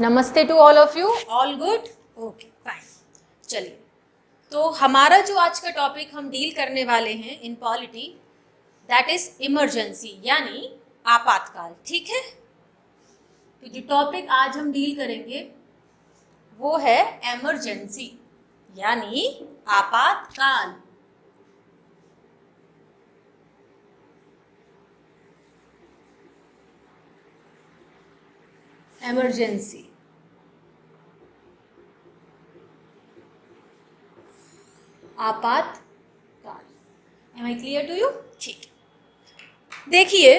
नमस्ते to all of you. All good? Okay fine. चलिए, तो हमारा जो आज का टॉपिक हम डील करने वाले हैं इन पॉलिटी, दैट इज इमरजेंसी यानी आपातकाल। ठीक है, तो जो टॉपिक आज हम डील करेंगे वो है इमरजेंसी यानी आपातकाल। इमरजेंसी आपातकाल। Am I clear to you? ठीक। देखिए,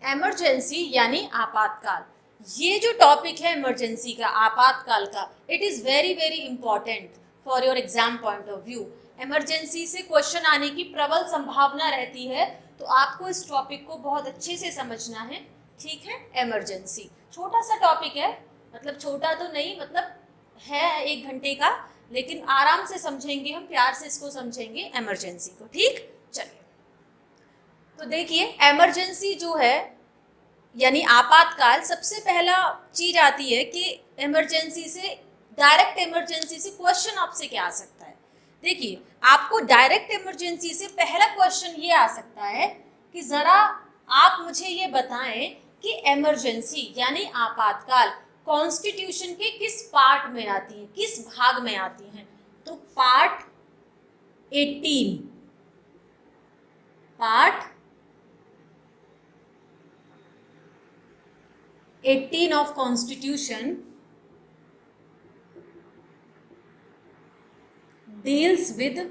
इमरजेंसी यानी आपातकाल, ये जो टॉपिक है इमरजेंसी का, आपातकाल का, it is very very important for your exam point of view. Emergency से क्वेश्चन आने की प्रबल संभावना रहती है, तो आपको इस टॉपिक को बहुत अच्छे से समझना है। ठीक है, इमरजेंसी छोटा सा टॉपिक है, मतलब छोटा तो नहीं, मतलब है 1 घंटे का, लेकिन आराम से समझेंगे हम, प्यार से इसको समझेंगे इमरजेंसी को। ठीक, चलिए, तो देखिए इमरजेंसी जो है यानी आपातकाल, सबसे पहला चीज आती है कि इमरजेंसी से, डायरेक्ट इमरजेंसी से क्वेश्चन आपसे क्या आ सकता है। देखिए, आपको डायरेक्ट इमरजेंसी से पहला क्वेश्चन ये आ सकता है कि जरा आप मुझे ये बताएं कि इमरजेंसी यानी आपातकाल कॉन्स्टिट्यूशन के किस पार्ट में आती है, किस भाग में आती है। तो part 18, part 18 of Constitution deals with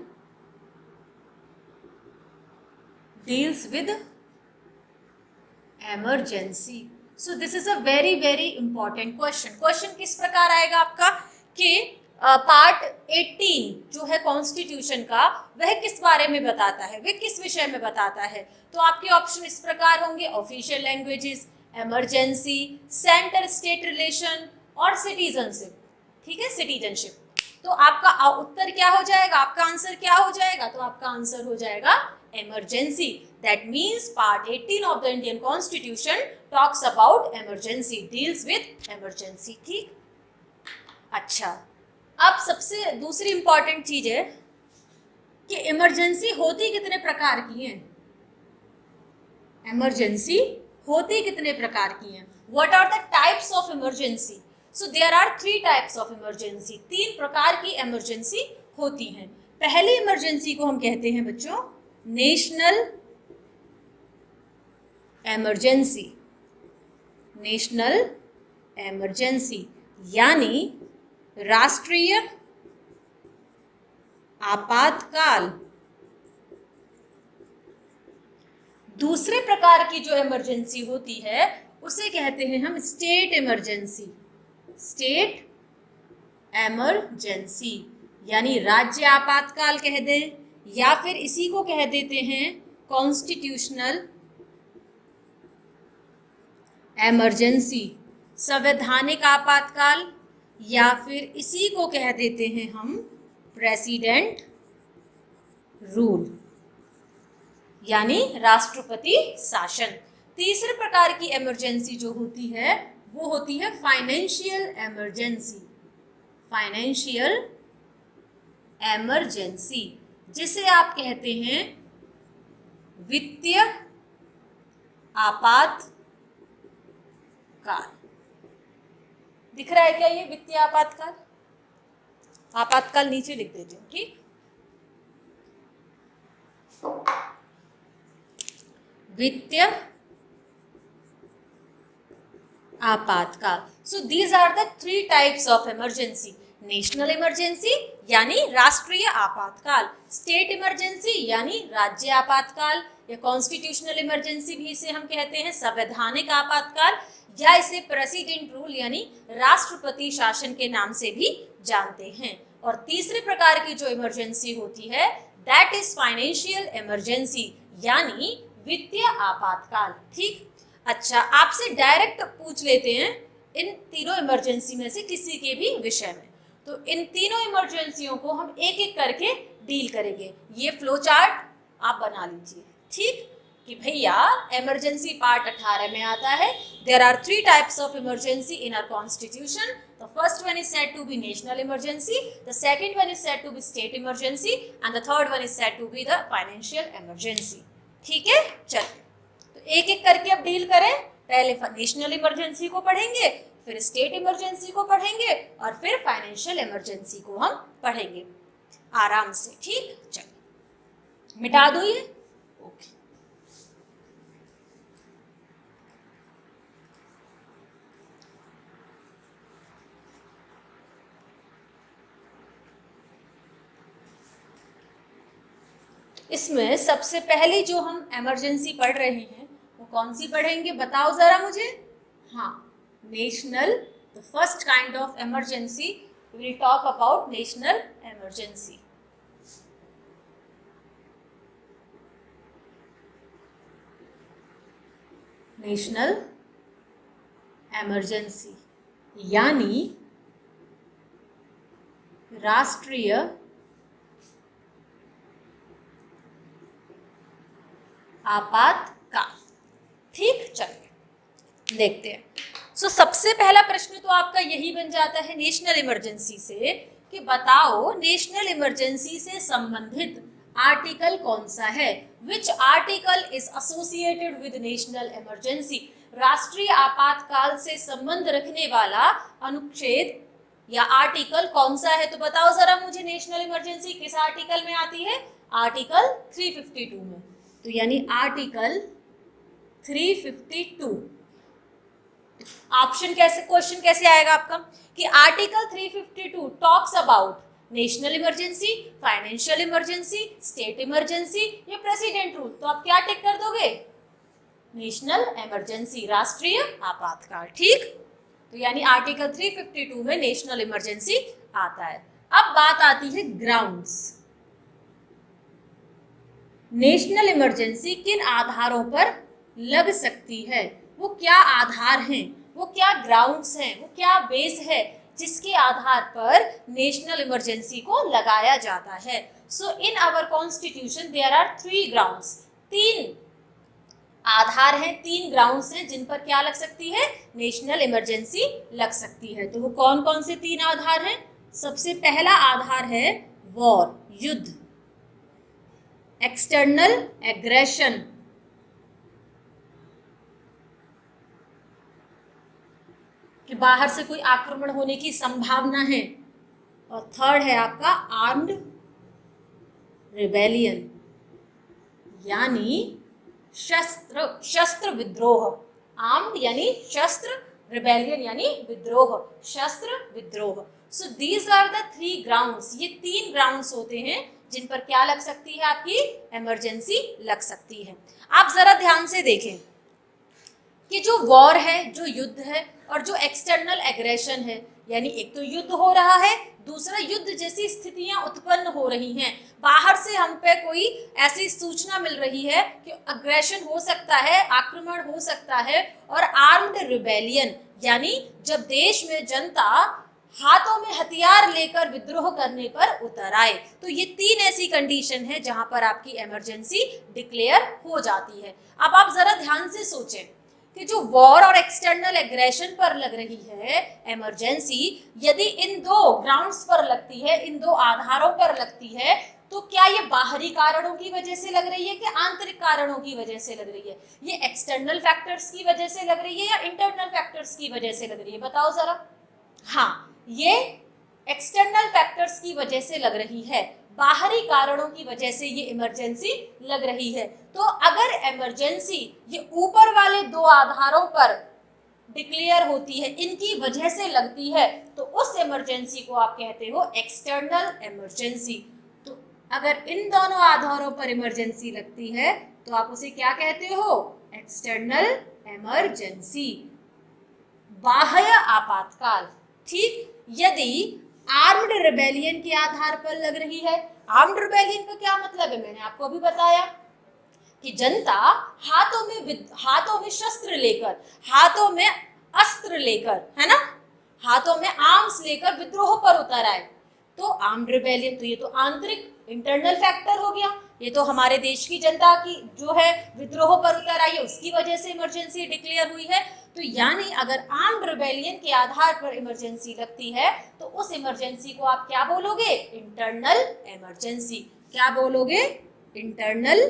emergency. So this is a very very important question. Question किस प्रकार आएगा आपका कि पार्ट 18 जो है कॉन्स्टिट्यूशन का, वह किस बारे में बताता है, वह किस विषय में बताता है। तो आपके ऑप्शन इस प्रकार होंगे: official languages, emergency, centre state relation और सिटीजनशिप। ठीक है, सिटीजनशिप। तो आपका उत्तर क्या हो जाएगा, आपका आंसर क्या हो जाएगा? तो आपका आंसर हो जाएगा emergency. That means part 18 of the Indian constitution talks about emergency, deals with emergency. ठीक, अच्छा, अब सबसे दूसरी इंपॉर्टेंट चीज है कि इमरजेंसी होती कितने प्रकार की है। इमरजेंसी होती कितने प्रकार की हैं? What are the types of emergency? So there are 3 types of emergency. 3 प्रकार की इमरजेंसी होती हैं। पहली इमरजेंसी को हम कहते हैं बच्चों नेशनल इमरजेंसी। नेशनल इमरजेंसी यानी राष्ट्रीय आपातकाल। दूसरे प्रकार की जो इमरजेंसी होती है उसे कहते हैं हम स्टेट इमरजेंसी। स्टेट इमरजेंसी यानी राज्य आपातकाल कह दें, या फिर इसी को कह देते हैं कॉन्स्टिट्यूशनल इमरजेंसी, संवैधानिक आपातकाल, या फिर इसी को कह देते हैं हम प्रेसिडेंट रूल यानी राष्ट्रपति शासन। तीसरे प्रकार की इमरजेंसी जो होती है वो होती है फाइनेंशियल इमरजेंसी। फाइनेंशियल इमरजेंसी जिसे आप कहते हैं वित्तीय आपातकाल। दिख रहा है क्या ये वित्तीय आपातकाल? आपातकाल नीचे लिख देते हैं। ठीक, वित्तीय आपातकाल। So these are the 3 types of emergency. National emergency यानी राष्ट्रीय आपातकाल, स्टेट इमरजेंसी यानी राज्य आपातकाल, या कॉन्स्टिट्यूशनल इमरजेंसी भी इसे हम कहते हैं संवैधानिक आपातकाल, या इसे प्रेसिडेंट रूल यानी राष्ट्रपति शासन के नाम से भी जानते हैं। और तीसरे प्रकार की जो इमरजेंसी होती है दैट इज फाइनेंशियल इमरजेंसी यानी वित्तीय आपातकाल। ठीक, अच्छा, आपसे डायरेक्ट पूछ लेते हैं इन तीनों इमरजेंसी में से किसी के भी विषय में। तो इन तीनों इमरजेंसियों को हम एक एक करके डील करेंगे। ये फ्लो चार्ट आप बना लीजिए। ठीक, कि भैया इमरजेंसी पार्ट 18 में आता है, there are 3 types of emergency in our constitution. The first one is said to be national emergency, the second one is said to be state emergency and the third one is said to be the financial emergency. ठीक है, चलिए तो एक एक करके अब deal करें. पहले नेशनल इमरजेंसी को पढ़ेंगे, फिर स्टेट इमरजेंसी को पढ़ेंगे और फिर फाइनेंशियल इमरजेंसी को हम पढ़ेंगे आराम से. ठीक, चलिए मिटा दो ये. ओके, इसमें सबसे पहले जो हम इमरजेंसी पढ़ रहे हैं वो कौन सी पढ़ेंगे बताओ जरा मुझे. हाँ, national, the first kind of emergency we will talk about national emergency. National emergency यानी राष्ट्रीय आपातकाल. ठीक, चलिए देखते हैं. सो सबसे पहला प्रश्न तो आपका यही बन जाता है नेशनल इमरजेंसी से कि बताओ नेशनल इमरजेंसी से संबंधित आर्टिकल कौन सा है. Which article is associated with national emergency. राष्ट्रीय आपातकाल से संबंध रखने वाला अनुच्छेद या आर्टिकल कौन सा है. तो बताओ जरा मुझे नेशनल इमरजेंसी किस आर्टिकल में आती है. आर्टिकल 352 में. तो यानी आर्टिकल 352. ऑप्शन कैसे, क्वेश्चन कैसे आएगा आपका कि article 352 talks about national emergency, financial emergency, state emergency या प्रेसिडेंट रूल. तो आप क्या टिक कर दोगे. नेशनल इमरजेंसी, राष्ट्रीय आपातकाल. ठीक, तो यानी आर्टिकल 352 में नेशनल इमरजेंसी आता है. अब बात आती है ग्राउंड्स. नेशनल इमरजेंसी किन आधारों पर लग सकती है, वो क्या आधार हैं, वो क्या ग्राउंड्स हैं, वो क्या बेस है जिसके आधार पर नेशनल इमरजेंसी को लगाया जाता है. So in our constitution there are 3 grounds. 3 आधार हैं, 3 ग्राउंड्स हैं जिन पर क्या लग सकती है, नेशनल इमरजेंसी लग सकती है. तो वो कौन कौन से 3 आधार हैं. सबसे पहला आधार है वॉर, युद्ध. एक्सटर्नल एग्रेशन, कि बाहर से कोई आक्रमण होने की संभावना है. और थर्ड है आपका आर्म्ड रिबेलियन यानी शस्त्र विद्रोह. आर्म्ड यानी शस्त्र, रिबेलियन यानी विद्रोह, शस्त्र विद्रोह. So these are the 3 grounds. ये 3 ग्राउंड्स होते हैं जिन पर क्या लग सकती है, आपकी इमरजेंसी लग सकती है. आप जरा ध्यान से देखें कि जो वॉर है, जो युद्ध है और जो एक्सटर्नल एग्रेशन है, यानी एक तो युद्ध हो रहा है, दूसरा युद्ध जैसी स्थितियां उत्पन्न हो रही हैं. बाहर से हम पे कोई ऐसी सूचना मिल रही है कि अग्रेशन हो सकता है, आक्रमण हो सकता है. और आर्म्ड रिबेलियन यानी जब देश में जनता हाथों में हथियार लेकर विद्रोह करने पर उतर आए. तो ये 3 ऐसी कंडीशन है जहां पर आपकी इमरजेंसी डिक्लेयर हो जाती है. अब आप जरा ध्यान से सोचें कि जो वॉर और एक्सटर्नल एग्रेशन पर लग रही है इमरजेंसी, यदि इन 2 ग्राउंड्स पर लगती है, इन 2 आधारों पर लगती है, तो क्या ये बाहरी कारणों की वजह से लग रही है कि आंतरिक कारणों की वजह से लग रही है. ये एक्सटर्नल फैक्टर्स की वजह से लग रही है या इंटरनल फैक्टर्स की वजह से लग रही है, बताओ जरा. हाँ, ये एक्सटर्नल फैक्टर्स की वजह से लग रही है, बाहरी कारणों की वजह से ये इमरजेंसी लग रही है. तो अगर इमरजेंसी ये ऊपर वाले 2 आधारों पर डिक्लेयर होती है, इनकी वजह से लगती है, तो उस इमरजेंसी को आप कहते हो एक्सटर्नल इमरजेंसी. तो अगर इन दोनों आधारों पर इमरजेंसी लगती है तो आप उसे क्या कहते हो, एक्सटर्नल इमरजेंसी, बाह्य आपातकाल. ठीक, यदि आर्म्ड रिबेलियन के आधार पर लग रही है. आर्म्ड रिबेलियन का क्या मतलब है, मैंने आपको अभी बताया कि जनता हाथों में शस्त्र लेकर, हाथों में अस्त्र लेकर, है ना, हाथों में आर्म्स लेकर विद्रोह पर उतर आए. तो आर्म्ड रिबेलियन, तो ये तो आंतरिक इंटरनल फैक्टर हो गया. ये तो हमारे देश की जनता की जो है विद्रोह पर उतर आई है, उसकी वजह से इमरजेंसी डिक्लेयर हुई है। तो यानी अगर आर्म्ड रिबेलियन के आधार पर इमरजेंसी लगती है तो उस इमरजेंसी को आप क्या बोलोगे? Internal emergency. क्या बोलोगे? Internal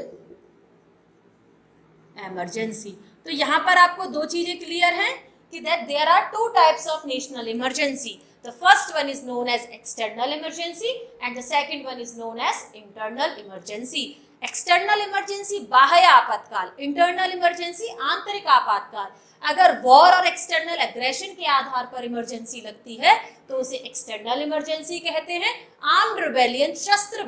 emergency. तो यहाँ पर आपको दो चीजें क्लियर हैं कि that there are two types of national emergency. The first one is known as external emergency and the second one is known as internal emergency. External emergency बाह्य आपातकाल, इंटरनल इमरजेंसी आंतरिक आपातकाल। अगर वॉर और external aggression के आधार पर emergency लगती है तो उसे एक्सटर्नल इमरजेंसी कहते हैं। आर्म्ड रिबेलियन शस्त्र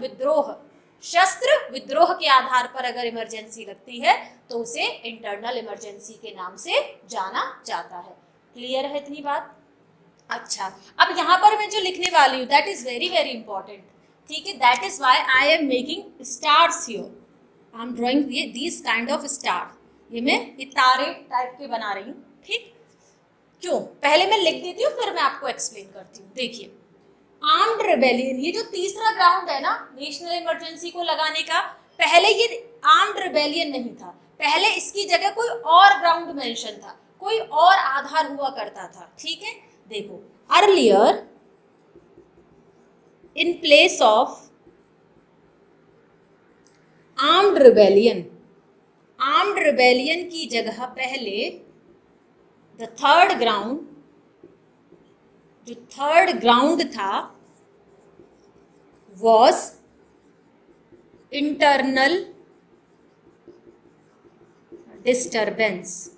विद्रोह के आधार पर अगर इमरजेंसी लगती है तो उसे इंटरनल इमरजेंसी के नाम से जाना जाता है। क्लियर है इतनी बात? अच्छा, अब यहाँ पर मैं जो लिखने वाली हूँ that is very very important, ठीक है। That is why I am making stars here, I am drawing this kind of star. ये मैं ये तारे टाइप के बना रही हूँ, ठीक। क्यों? पहले मैं लिख देती हूँ फिर मैं आपको एक्सप्लेन करती हूँ। देखिए, आर्म्ड रिबेलियन, ये जो तीसरा ग्राउंड है ना नेशनल इमरजेंसी को लगाने का, पहले ये आर्म्ड रिबेलियन नहीं था, पहले इसकी जगह कोई और ग्राउंड मेंशन था, कोई और आधार हुआ करता था, ठीक है। देखो, earlier in place of armed rebellion, armed rebellion की जगह पहले द थर्ड ग्राउंड, जो थर्ड ग्राउंड था was internal disturbance.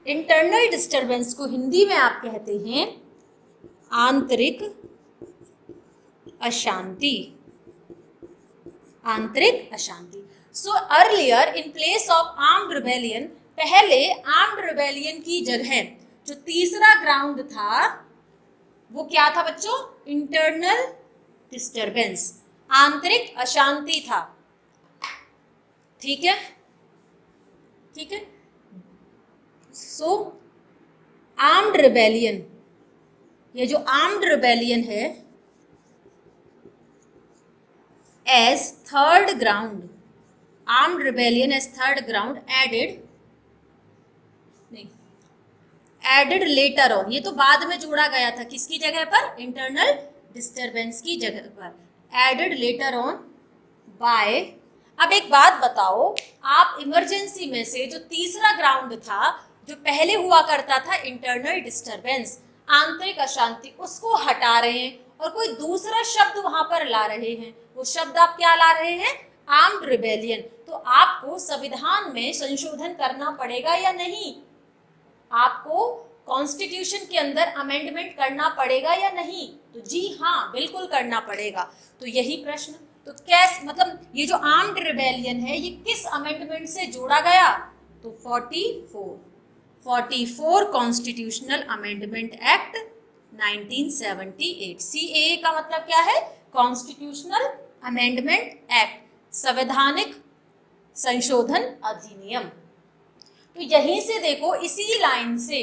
Internal disturbance को हिंदी में आप कहते हैं आंतरिक अशांति, आंतरिक अशांति। So earlier in place of armed rebellion, पहले आर्म्ड रिबेलियन की जगह जो तीसरा ग्राउंड था वो क्या था बच्चों? इंटरनल डिस्टर्बेंस, आंतरिक अशांति था, ठीक है, ठीक है। सो आर्म्ड रिबेलियन, ये जो आर्म्ड रिबेलियन है as third ground, armed rebellion as third ground added later on, ये तो बाद में जोड़ा गया था, किसकी जगह पर? इंटरनल डिस्टर्बेंस की जगह पर, एडेड लेटर ऑन बाय। अब एक बात बताओ, आप इमरजेंसी में से जो तीसरा ग्राउंड था, जो पहले हुआ करता था इंटरनल डिस्टर्बेंस, आंतरिक अशांति, उसको हटा रहे हैं और कोई दूसरा शब्द वहां पर ला रहे हैं। वो शब्द आप क्या ला रहे हैं? Armed rebellion. तो आपको संविधान में संशोधन करना पड़ेगा या नहीं? आपको कॉन्स्टिट्यूशन के अंदर अमेंडमेंट करना पड़ेगा या नहीं? तो जी हाँ, बिल्कुल करना पड़ेगा। तो यही प्रश्न, तो कैसे, मतलब ये जो आर्म्ड रिबेलियन है ये किस अमेंडमेंट से जोड़ा गया? तो 44 कॉन्स्टिट्यूशनल अमेंडमेंट एक्ट 1978। सीएए का मतलब क्या है? कॉन्स्टिट्यूशनल अमेंडमेंट एक्ट, संवैधानिक संशोधन अधिनियम। तो यहीं से देखो, इसी लाइन से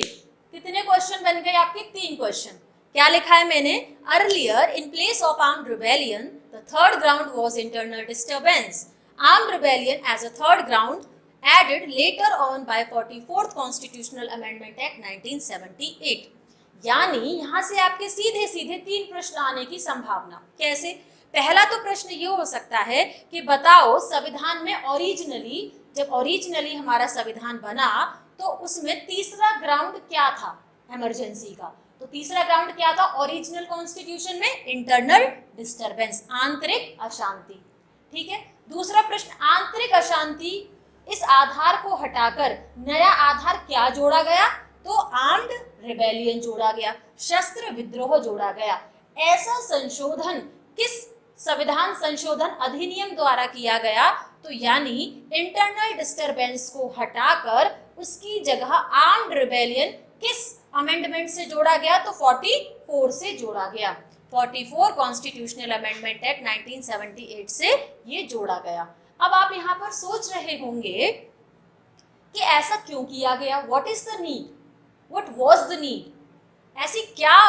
कितने क्वेश्चन बन गए आपके? 3 क्वेश्चन। क्या लिखा है मैंने? Earlier in place of armed rebellion the third ground was internal disturbance. Armed rebellion as a third ground added later on by 44th constitutional amendment act 1978। यानी यहाँ से आपके सीधे सीधे 3 प्रश्न आने की संभावना। कैसे? पहला तो प्रश्न ये हो सकता है कि बताओ संविधान में जब ओरिजिनली हमारा संविधान बना तो उसमें तीसरा ग्राउंड क्या था इमरजेंसी का? तो तीसरा ग्राउंड क्या था ओरिजिनल कॉन्स्टिट्यूशन में? इंटरनल डिस्टर्बेंस, आंतरिक अशांति, ठीक है। दूसरा प्रश्न, आंतरिक अशांति, इस आधार को हटाकर नया आधार क्या जोड़ा गया? तो आर्म्ड रिबेलियन जोड़ा गया, शस्त्र विद्रोह जोड़ा गया। ऐसा संशोधन किस संविधान संशोधन अधिनियम द्वारा किया गया? तो यानी इंटरनल डिस्टर्बेंस को हटाकर उसकी जगह आर्म्ड रिबेलियन किस अमेंडमेंट से जोड़ा गया? तो 44 से जोड़ा गया। 44 कॉन्स्टिट्यूशनल अमेंडमेंट एक्ट 1978 से ये जोड़ा गया। अब आप यहाँ पर सोच रहे होंगे कि ऐसा क्यों किया गया? What is the need? What was the need? ऐसी क्या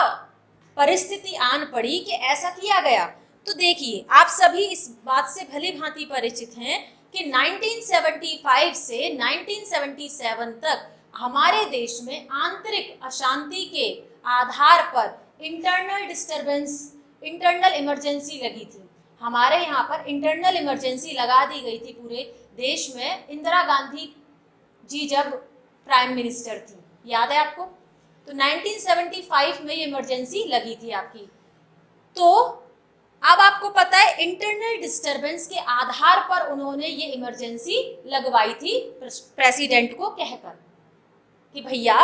परिस्थिति आन पड़ी कि ऐसा किया गया? तो देखिए आप सभी इस बात से भली भांति परिचित हैं कि 1975 से 1977 तक हमारे देश में आंतरिक अशांति के आधार पर इंटरनल डिस्टरबेंस, इंटरनल इमरजेंसी लगी थी। हमारे यहाँ पर इंटरनल इमरजेंसी लगा दी गई थी पूरे देश में, इंदिरा गांधी जी जब प्राइम मिनिस्टर थी, याद है आपको? तो 1975 में ये इमरजेंसी लगी थी आपकी। तो अब आपको पता है इंटरनल डिस्टरबेंस के आधार पर उन्होंने ये इमरजेंसी लगवाई थी प्रेसिडेंट को कहकर कि भैया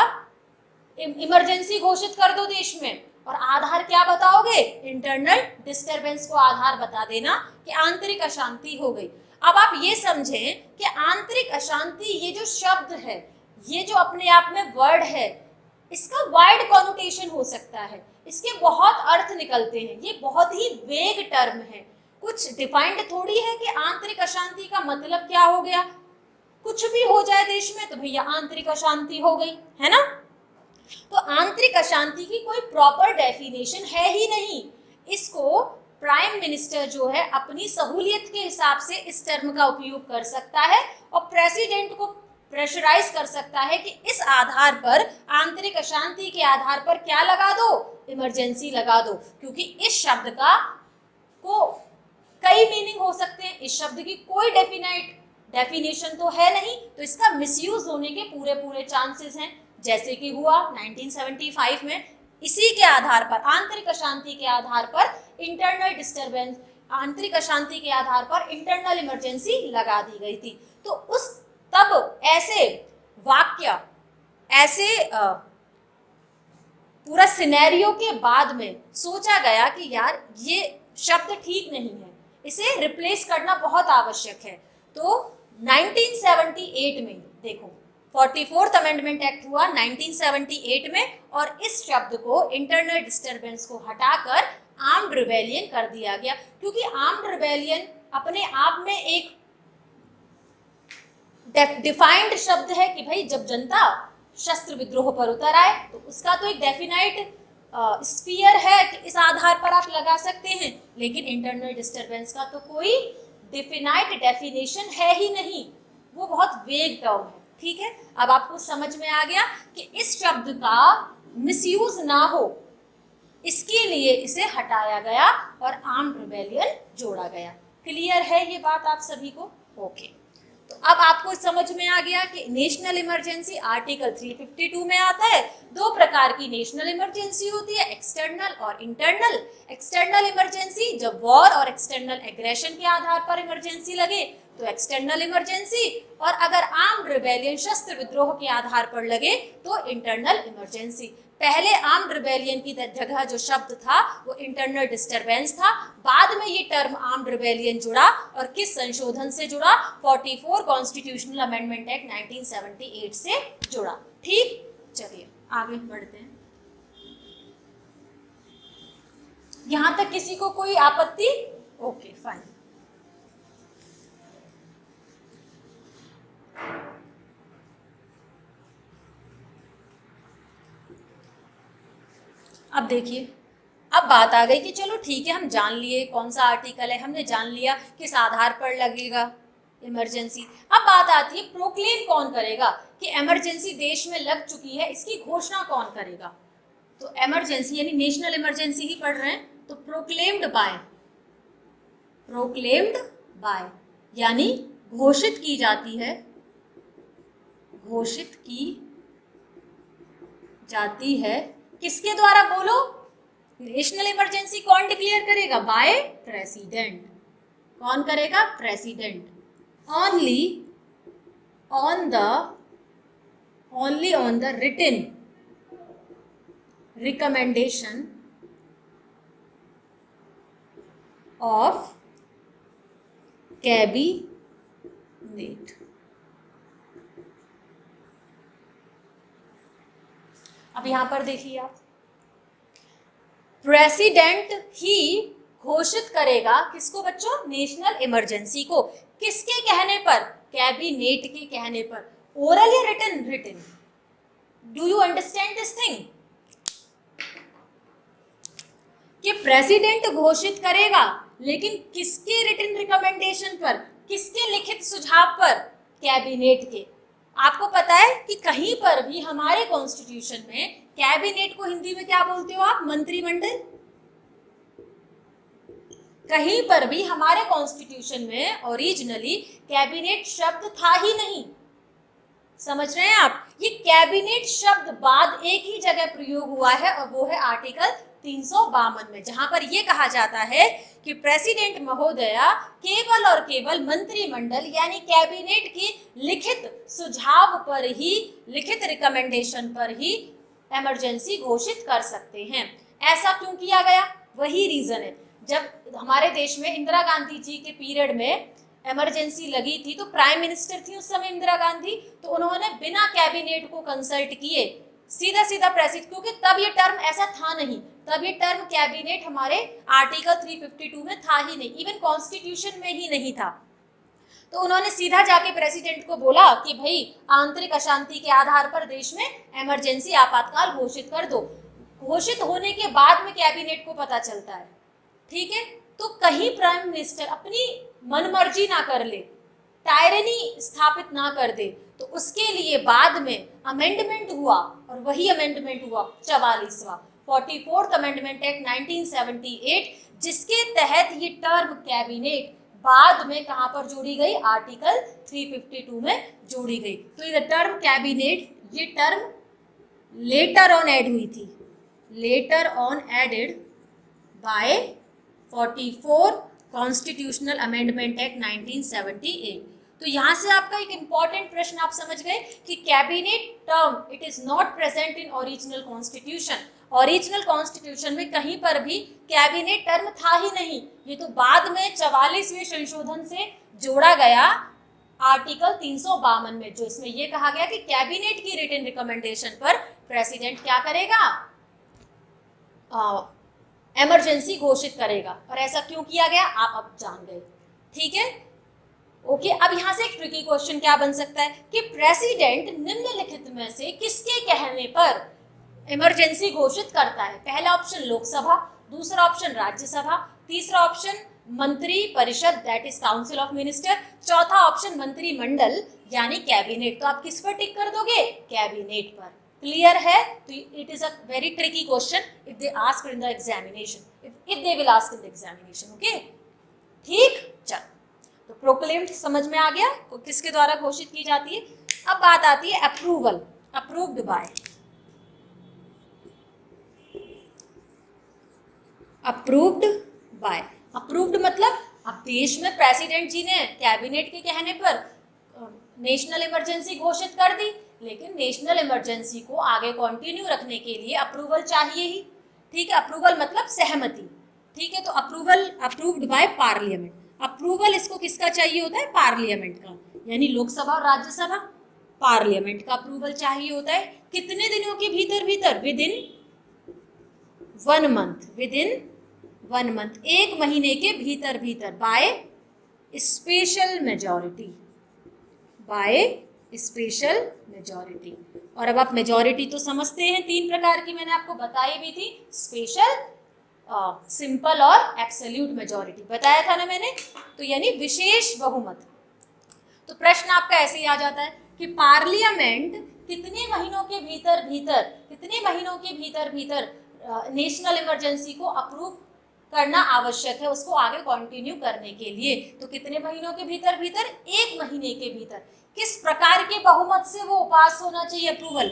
इमरजेंसी घोषित कर दो देश में, और आधार क्या बताओगे? इंटरनल डिस्टरबेंस को आधार बता देना कि आंतरिक अशांति हो गई। अब आप ये समझें कि आंतरिक अशांति ये जो शब्द है, ये जो अपने आप में वर्ड है, इसका वाइड कॉनोटेशन हो सकता है, इसके बहुत अर्थ निकलते हैं, ये बहुत ही वेग टर्म है, कुछ डिफाइंड थोड़ी है कि आंतरिक अशांति का मतलब क्या हो गया। कुछ भी हो जाए देश में तो भैया आंतरिक अशांति हो गई, है ना? तो आंतरिक अशांति की कोई प्रॉपर डेफिनेशन है ही नहीं। इसको प्राइम मिनिस्टर जो है अपनी सहूलियत के हिसाब से इस टर्म का उपयोग कर सकता है और प्रेसिडेंट को प्रेशराइज कर सकता है कि इस आधार पर, आंतरिक अशांति के आधार पर क्या लगा दो? इमरजेंसी लगा दो। क्योंकि इस शब्द का को कई मीनिंग हो सकते हैं, इस शब्द की कोई डेफिनेशन तो है नहीं, तो इसका मिसयूज होने के पूरे चांसेस हैं, जैसे कि हुआ 1975 में। इसी के आधार पर, आंतरिक अशांति के आधार पर इंटरनल डिस्टरबेंस, आंतरिक अशांति के आधार पर इंटरनल इमरजेंसी लगा दी गई थी। तो उस तब ऐसे वाक्य, ऐसे पूरा सिनेरियो के बाद में सोचा गया कि यार ये शब्द ठीक नहीं है, इसे रिप्लेस करना बहुत आवश्यक है। तो 1978 में देखो 44th अमेंडमेंट एक्ट हुआ 1978 में, और इस शब्द को, इंटरनल डिस्टरबेंस को हटाकर आर्म्ड रिबेलियन कर दिया गया। क्योंकि आर्म्ड रिबेलियन अपने आप में एक डिफाइंड शब्द है कि भाई जब जनता शस्त्र विद्रोह पर उतर आए तो उसका तो एक डेफिनाइट स्फीयर है कि इस आधार पर आप लगा सकते हैं, लेकिन इंटरनल डिस्टरबेंस का तो कोई डिफिनाइट डेफिनेशन है ही नहीं, वो बहुत वेग टर्म है। ठीक है, अब आपको समझ में आ गया कि इस शब्द का मिसयूज ना हो, इसके लिए इसे हटाया गया और आर्म्ड रिबेलियन जोड़ा गया। क्लियर है ये बात आप सभी को? ओके। तो अब आपको समझ में आ गया कि नेशनल इमरजेंसी आर्टिकल 352 में आता है। दो प्रकार की नेशनल इमरजेंसी होती है, एक्सटर्नल और इंटरनल। एक्सटर्नल इमरजेंसी जब वॉर और एक्सटर्नल एग्रेशन के आधार पर इमरजेंसी लगे तो एक्सटर्नल इमरजेंसी, और अगर आर्म्ड रिबेलियन, शस्त्र विद्रोह के आधार पर लगे तो इंटरनल इमरजेंसी। पहले आर्म्ड रिबेलियन की जगह जो शब्द था वो इंटरनल डिस्टरबेंस था, बाद में ये टर्म आर्म्ड रिबेलियन जुड़ा, और किस संशोधन से जुड़ा? 44 कॉन्स्टिट्यूशनल अमेंडमेंट एक्ट 1978 से जुड़ा। ठीक, चलिए आगे बढ़ते हैं। यहां तक किसी को कोई आपत्ति? Okay fine. अब देखिए, अब बात आ गई कि चलो ठीक है, हम जान लिए कौन सा आर्टिकल है, हमने जान लिया किस आधार पर लगेगा इमरजेंसी। अब बात आती है प्रोक्लेम कौन करेगा कि इमरजेंसी देश में लग चुकी है, इसकी घोषणा कौन करेगा? तो इमरजेंसी यानी नेशनल इमरजेंसी ही पढ़ रहे हैं, तो प्रोक्लेम्ड बाय, प्रोक्लेम्ड बाय यानी घोषित की जाती है, घोषित की जाती है किसके द्वारा? बोलो, नेशनल इमरजेंसी कौन डिक्लेयर करेगा? By president. कौन करेगा? President. Only on the written recommendation of cabinet. अब यहां पर देखिए आप, प्रेसिडेंट ही घोषित करेगा किसको बच्चों? नेशनल इमरजेंसी को। किसके कहने पर? कैबिनेट के कहने पर। ओरल या written? Written. Do you understand this thing कि प्रेसिडेंट घोषित करेगा, लेकिन किसके रिटन रिकमेंडेशन पर, किसके लिखित सुझाव पर? कैबिनेट के। आपको पता है कि कहीं पर भी हमारे कॉन्स्टिट्यूशन में कैबिनेट को हिंदी में क्या बोलते हो आप? मंत्रिमंडल। कहीं पर भी हमारे कॉन्स्टिट्यूशन में ओरिजिनली कैबिनेट शब्द था ही नहीं। समझ रहे हैं आप? ये कैबिनेट शब्द बाद एक ही जगह प्रयोग हुआ है और वो है आर्टिकल 352 में, जहां पर ये कहा जाता है कि प्रेसिडेंट महोदया केवल और केवल मंत्रिमंडल यानी कैबिनेट की लिखित सुझाव पर ही, लिखित रिकमेंडेशन पर ही इमरजेंसी घोषित कर सकते हैं। ऐसा क्यों किया गया? वही रीजन है, जब हमारे देश में इंदिरा गांधी जी के पीरियड में इमरजेंसी लगी थी तो प्राइम मिनिस्टर थी उस समय इंदिरा गांधी, तो उन्होंने बिना कैबिनेट को कंसल्ट किए सीधा सीधा प्रेसिडेंट, क्योंकि तब ये टर्म ऐसा था नहीं, तब ये टर्म कैबिनेट हमारे आर्टिकल 352 में था ही नहीं, इवन कॉन्स्टिट्यूशन में ही नहीं था। तो उन्होंने सीधा जाके प्रेसिडेंट को बोला कि भाई आंतरिक अशांति के आधार पर देश में इमरजेंसी आपातकाल घोषित कर दो। घोषित होने के बाद में कैबिनेट को पता चलता है, ठीक है? तो कहीं प्राइम मिनिस्टर अपनी मनमर्जी ना कर ले, टायरनी स्थापित ना कर दे, तो उसके लिए बाद में अमेंडमेंट हुआ और वही अमेंडमेंट हुआ 44वां 44th अमेंडमेंट एक्ट 1978, जिसके तहत ये टर्म कैबिनेट बाद में कहां पर जोड़ी गई? आर्टिकल 352 में जोड़ी गई। तो ये टर्म कैबिनेट, ये टर्म लेटर ऑन ऐड हुई थी, later on added by 44 constitutional amendment act 1978। तो यहाँ से आपका एक इंपॉर्टेंट प्रश्न आप समझ गए कि cabinet term it is not present in original constitution. Original constitution में कहीं पर भी कैबिनेट टर्म था ही नहीं, ये तो बाद में 44वें संशोधन से जोड़ा गया आर्टिकल 352 में, जो इसमें यह कहा गया कि कैबिनेट की रिटन रिकमेंडेशन पर प्रेसिडेंट क्या करेगा? इमरजेंसी घोषित करेगा। और ऐसा क्यों किया गया आप अब जान गए, ठीक है? ओके, अब यहां से एक ट्रिकी क्वेश्चन क्या बन सकता है कि प्रेसिडेंट निम्नलिखित में से किसके कहने पर इमरजेंसी घोषित करता है? पहला ऑप्शन लोकसभा, दूसरा ऑप्शन राज्यसभा, तीसरा ऑप्शन मंत्री परिषद that is council of minister, चौथा ऑप्शन मंत्रिमंडल यानी कैबिनेट। तो आप किस पर टिक कर दोगे? कैबिनेट पर। क्लियर है? तो it is a very tricky question if they ask in the examination, if they will ask in the examination. Okay, ठीक, चल। तो प्रोक्लेम्ड समझ में आ गया किसके द्वारा घोषित की जाती है। अब बात आती है approval, approved by. Approved by, approved मतलब अब देश में प्रेसिडेंट जी ने कैबिनेट के कहने पर नेशनल इमरजेंसी घोषित कर दी, लेकिन नेशनल इमरजेंसी को आगे कंटिन्यू रखने के लिए अप्रूवल चाहिए ही, ठीक है? अप्रूवल मतलब सहमति, ठीक है? तो approval, approved by parliament. Approval इसको किसका चाहिए होता है? पार्लियामेंट का, यानी लोकसभा और राज्यसभा, पार्लियामेंट का अप्रूवल चाहिए होता है। कितने दिनों के भीतर भीतर? With in 1 month, with in 1 month, 1 महीने के भीतर भीतर, by special majority, by special majority. और अब आप मेजॉरिटी तो समझते हैं, 3 प्रकार की मैंने आपको बताई भी थी, स्पेशल, सिंपल और एब्सोल्यूट मेजॉरिटी बताया था ना मैंने। तो यानी विशेष बहुमत। तो प्रश्न आपका ऐसे ही आ जाता है कि पार्लियामेंट कितने महीनों के भीतर भीतर, कितने महीनों के भीतर भीतर नेशनल इमरजेंसी को अप्रूव करना आवश्यक है उसको आगे कंटिन्यू करने के लिए? तो कितने महीनों के भीतर भीतर? 1 महीने के भीतर। किस प्रकार के बहुमत से वो पास होना चाहिए? अप्रूवल,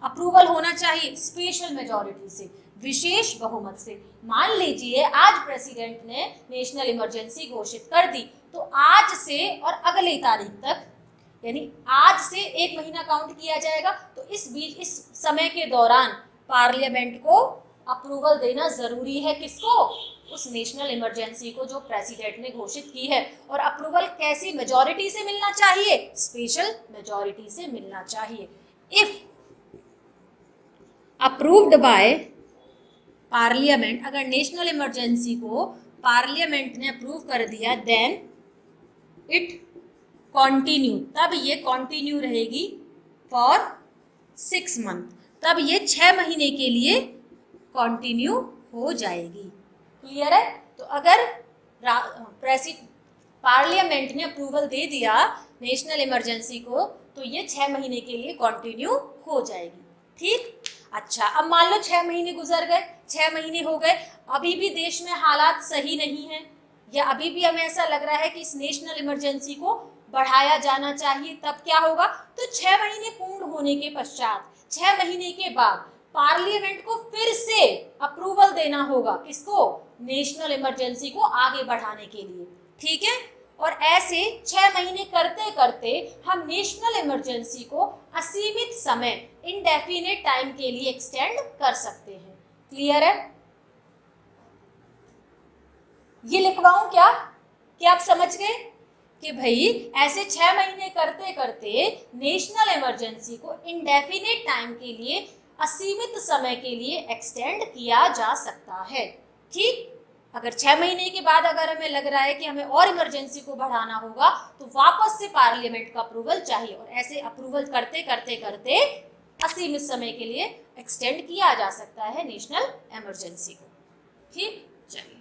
अप्रूवल होना चाहिए स्पेशल मेजॉरिटी से, विशेष बहुमत से। मान लीजिए आज प्रेसिडेंट ने नेशनल इमरजेंसी घोषित कर दी, तो आज से और अगली तारीख तक, यानी आज से 1 महीना काउंट किया जाएगा। तो इस बीच, इस समय के दौरान पार्लियामेंट को अप्रूवल देना जरूरी है। किसको? उस नेशनल इमरजेंसी को जो प्रेसिडेंट ने घोषित की है। और अप्रूवल कैसी मेजॉरिटी से मिलना चाहिए? स्पेशल मेजॉरिटी से मिलना चाहिए। इफ अप्रूव्ड बाय पार्लियामेंट, अगर नेशनल इमरजेंसी को पार्लियामेंट ने अप्रूव कर दिया, देन इट कंटिन्यू, तब ये कंटिन्यू रहेगी फॉर 6 मंथ, तब ये 6 महीने के लिए कंटिन्यू हो जाएगी। क्लियर है? तो अगर पार्लियामेंट ने अप्रूवल दे दिया नेशनल इमरजेंसी को, तो ये 6 महीने के लिए कंटिन्यू हो जाएगी। ठीक, अच्छा अब मान लो 6 महीने गुजर गए, 6 महीने हो गए, अभी भी देश में हालात सही नहीं है, या अभी भी हमें ऐसा लग रहा है कि इस नेशनल इमरजेंसी को बढ़ाया जाना चाहिए, तब क्या होगा? तो 6 महीने पूर्ण होने के पश्चात, 6 महीने के बाद पार्लियामेंट को फिर से अप्रूवल देना होगा, किसको? नेशनल इमरजेंसी को आगे बढ़ाने के लिए। ठीक है, और ऐसे 6 महीने करते करते हम नेशनल इमरजेंसी को असीमित समय, इनडेफिनेट टाइम के लिए एक्सटेंड कर सकते हैं। क्लियर है? ये लिखवाऊं क्या कि आप समझ गए कि भाई ऐसे 6 महीने करते करते नेशनल इमरजेंसी को इनडेफिनेट टाइम के लिए, असीमित समय के लिए एक्सटेंड किया जा सकता है। ठीक, अगर 6 महीने के बाद अगर हमें लग रहा है कि हमें और इमरजेंसी को बढ़ाना होगा, तो वापस से पार्लियामेंट का अप्रूवल चाहिए, और ऐसे अप्रूवल करते करते करते असीमित समय के लिए एक्सटेंड किया जा सकता है नेशनल इमरजेंसी को। ठीक, चलिए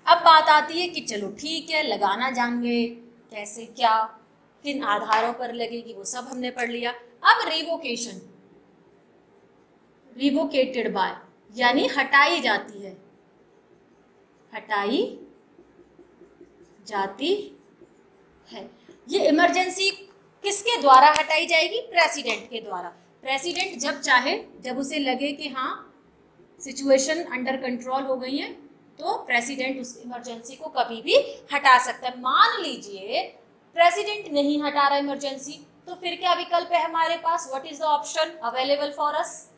अब बात आती है कि चलो ठीक है, लगाना जान गए, कैसे क्या किन आधारों पर लगेगी वो सब हमने पढ़ लिया। अब रिवोकेशन, रिवोकेटेड बाय यानी हटाई जाती है, हटाई जाती है। ये इमरजेंसी किसके द्वारा हटाई जाएगी? प्रेसिडेंट के द्वारा। प्रेसिडेंट जब चाहे, जब उसे लगे कि हाँ सिचुएशन अंडर कंट्रोल हो गई है, तो प्रेसिडेंट उस इमरजेंसी को कभी भी हटा सकता है। मान लीजिए प्रेसिडेंट नहीं हटा रहा इमरजेंसी, तो फिर क्या विकल्प है हमारे पास? What is the option available for us?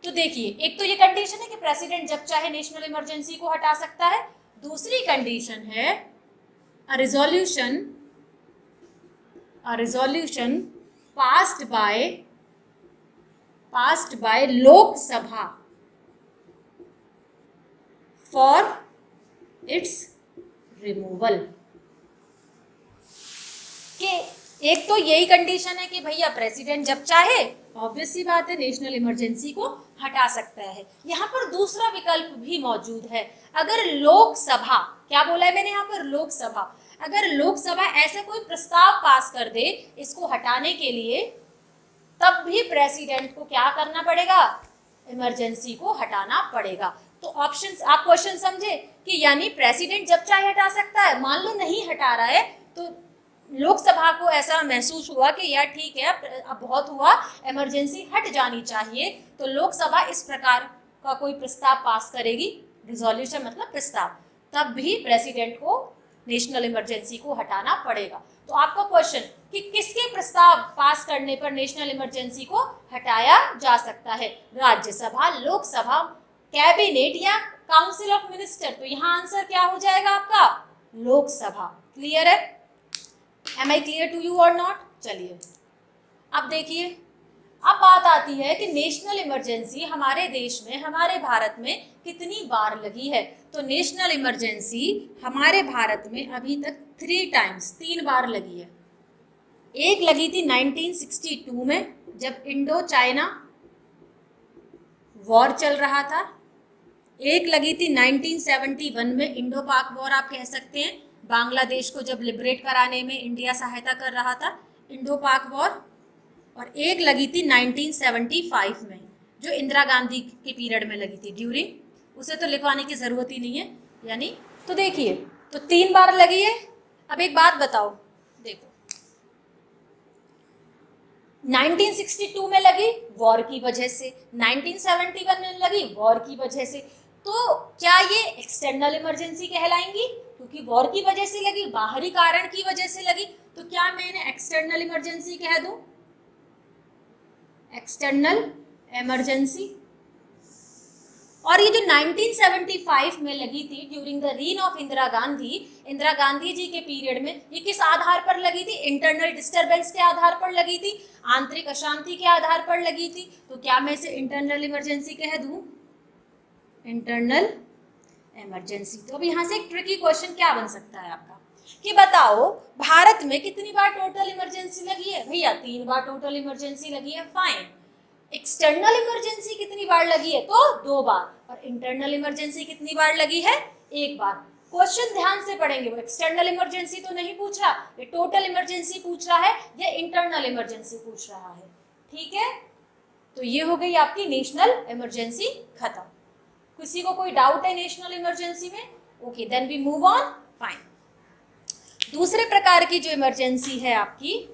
तो देखिए, एक तो ये कंडीशन है कि प्रेसिडेंट जब चाहे नेशनल इमरजेंसी को हटा सकता है। दूसरी कंडीशन है अ resolution passed by Lok Sabha for its removal। कि एक तो यही कंडीशन है कि भैया प्रेसिडेंट जब चाहे, ऑब्वियस सी बात है, नेशनल इमरजेंसी को हटा सकता है। यहाँ पर दूसरा विकल्प भी मौजूद है, अगर लोकसभा, क्या बोला है मैंने यहाँ पर? लोकसभा। अगर लोकसभा ऐसा कोई प्रस्ताव पास कर दे इसको हटाने के लिए, तब भी प्रेसिडेंट को क्या करना पड़ेगा? इमरजेंसी को हटाना पड़ेगा। तो ऑप्शंस, आप क्वेश्चन समझे कि यानी प्रेसिडेंट जब चाहे हटा सकता है, मान लो नहीं हटा रहा है, तो लोकसभा को ऐसा महसूस हुआ कि यार ठीक है अब बहुत हुआ, इमरजेंसी हट जानी चाहिए, तो लोकसभा इस प्रकार का कोई प्रस्ताव पास करेगी, रिजोल्यूशन मतलब प्रस्ताव, तब भी प्रेसिडेंट को नेशनल इमरजेंसी को हटाना पड़ेगा। तो आपका क्वेश्चन कि किसके प्रस्ताव पास करने पर नेशनल इमरजेंसी को हटाया जा सकता है? राज्यसभा, लोकसभा, कैबिनेट या काउंसिल ऑफ मिनिस्टर? तो यहाँ आंसर क्या हो जाएगा आपका? लोकसभा। क्लियर है? Am I clear to you और नॉट? चलिए अब देखिए, अब बात आती है कि नेशनल इमरजेंसी हमारे देश में, हमारे भारत में कितनी बार लगी है। तो नेशनल इमरजेंसी हमारे भारत में अभी तक 3 टाइम्स, 3 बार लगी है। एक लगी थी 1962 में, जब इंडो चाइना वॉर चल रहा था। एक लगी थी 1971 में, इंडो पाक वॉर आप कह सकते हैं, बांग्लादेश को जब लिबरेट कराने में इंडिया सहायता कर रहा था, इंडो पाक वॉर। और एक लगी थी 1975 में, जो इंदिरा गांधी के पीरियड में लगी थी, ड्यूरिंग, उसे तो लिखवाने की ज़रूरत ही नहीं है यानी। तो देखिए, तो 3 बार लगी है। अब एक बात बताओ, देखो 1962 में लगी वॉर की वजह से, 1971 में लगी वॉर की वजह से, तो क्या ये एक्सटर्नल इमरजेंसी कहलाएंगी? क्योंकि वॉर की वजह से लगी, बाहरी कारण की वजह से लगी, तो क्या मैं इन्हें एक्सटर्नल इमरजेंसी कह दूं? External emergency. और ये जो 1975 में लगी थी during the reign of Indira Gandhi ji के पीरियड में, ये किस आधार पर लगी थी? इंटरनल डिस्टरबेंस के आधार पर लगी थी, आंतरिक अशांति के आधार पर लगी थी। तो क्या मैं इसे इंटरनल इमरजेंसी कह दूं? Internal emergency. तो अब यहाँ से एक ट्रिकी क्वेश्चन क्या बन सकता है आपका कि बताओ भारत में कितनी बार टोटल इमरजेंसी लगी है? भैया 3 बार टोटल इमरजेंसी लगी है, फाइन। एक्सटर्नल इमरजेंसी कितनी बार लगी है? तो 2 बार। और इंटरनल इमरजेंसी कितनी बार लगी है? 1 बार। क्वेश्चन ध्यान से पढ़ेंगे, वो एक्सटर्नल इमरजेंसी तो नहीं पूछ रहा, ये टोटल इमरजेंसी पूछ रहा है या इंटरनल इमरजेंसी पूछ रहा है। ठीक है, तो ये हो गई आपकी नेशनल इमरजेंसी खत्म। किसी को कोई डाउट है नेशनल इमरजेंसी में? Okay, then we move on, fine. दूसरे प्रकार की जो इमरजेंसी है आपकी,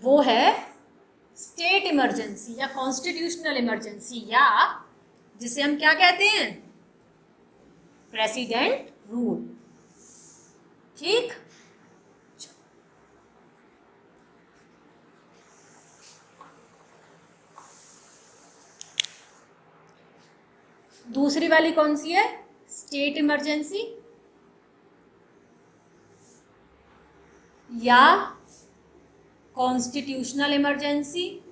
वो है स्टेट इमरजेंसी या कॉन्स्टिट्यूशनल इमरजेंसी, या जिसे हम क्या कहते हैं? President rule. ठीक, दूसरी वाली कौन सी है? स्टेट इमरजेंसी या कॉन्स्टिट्यूशनल इमरजेंसी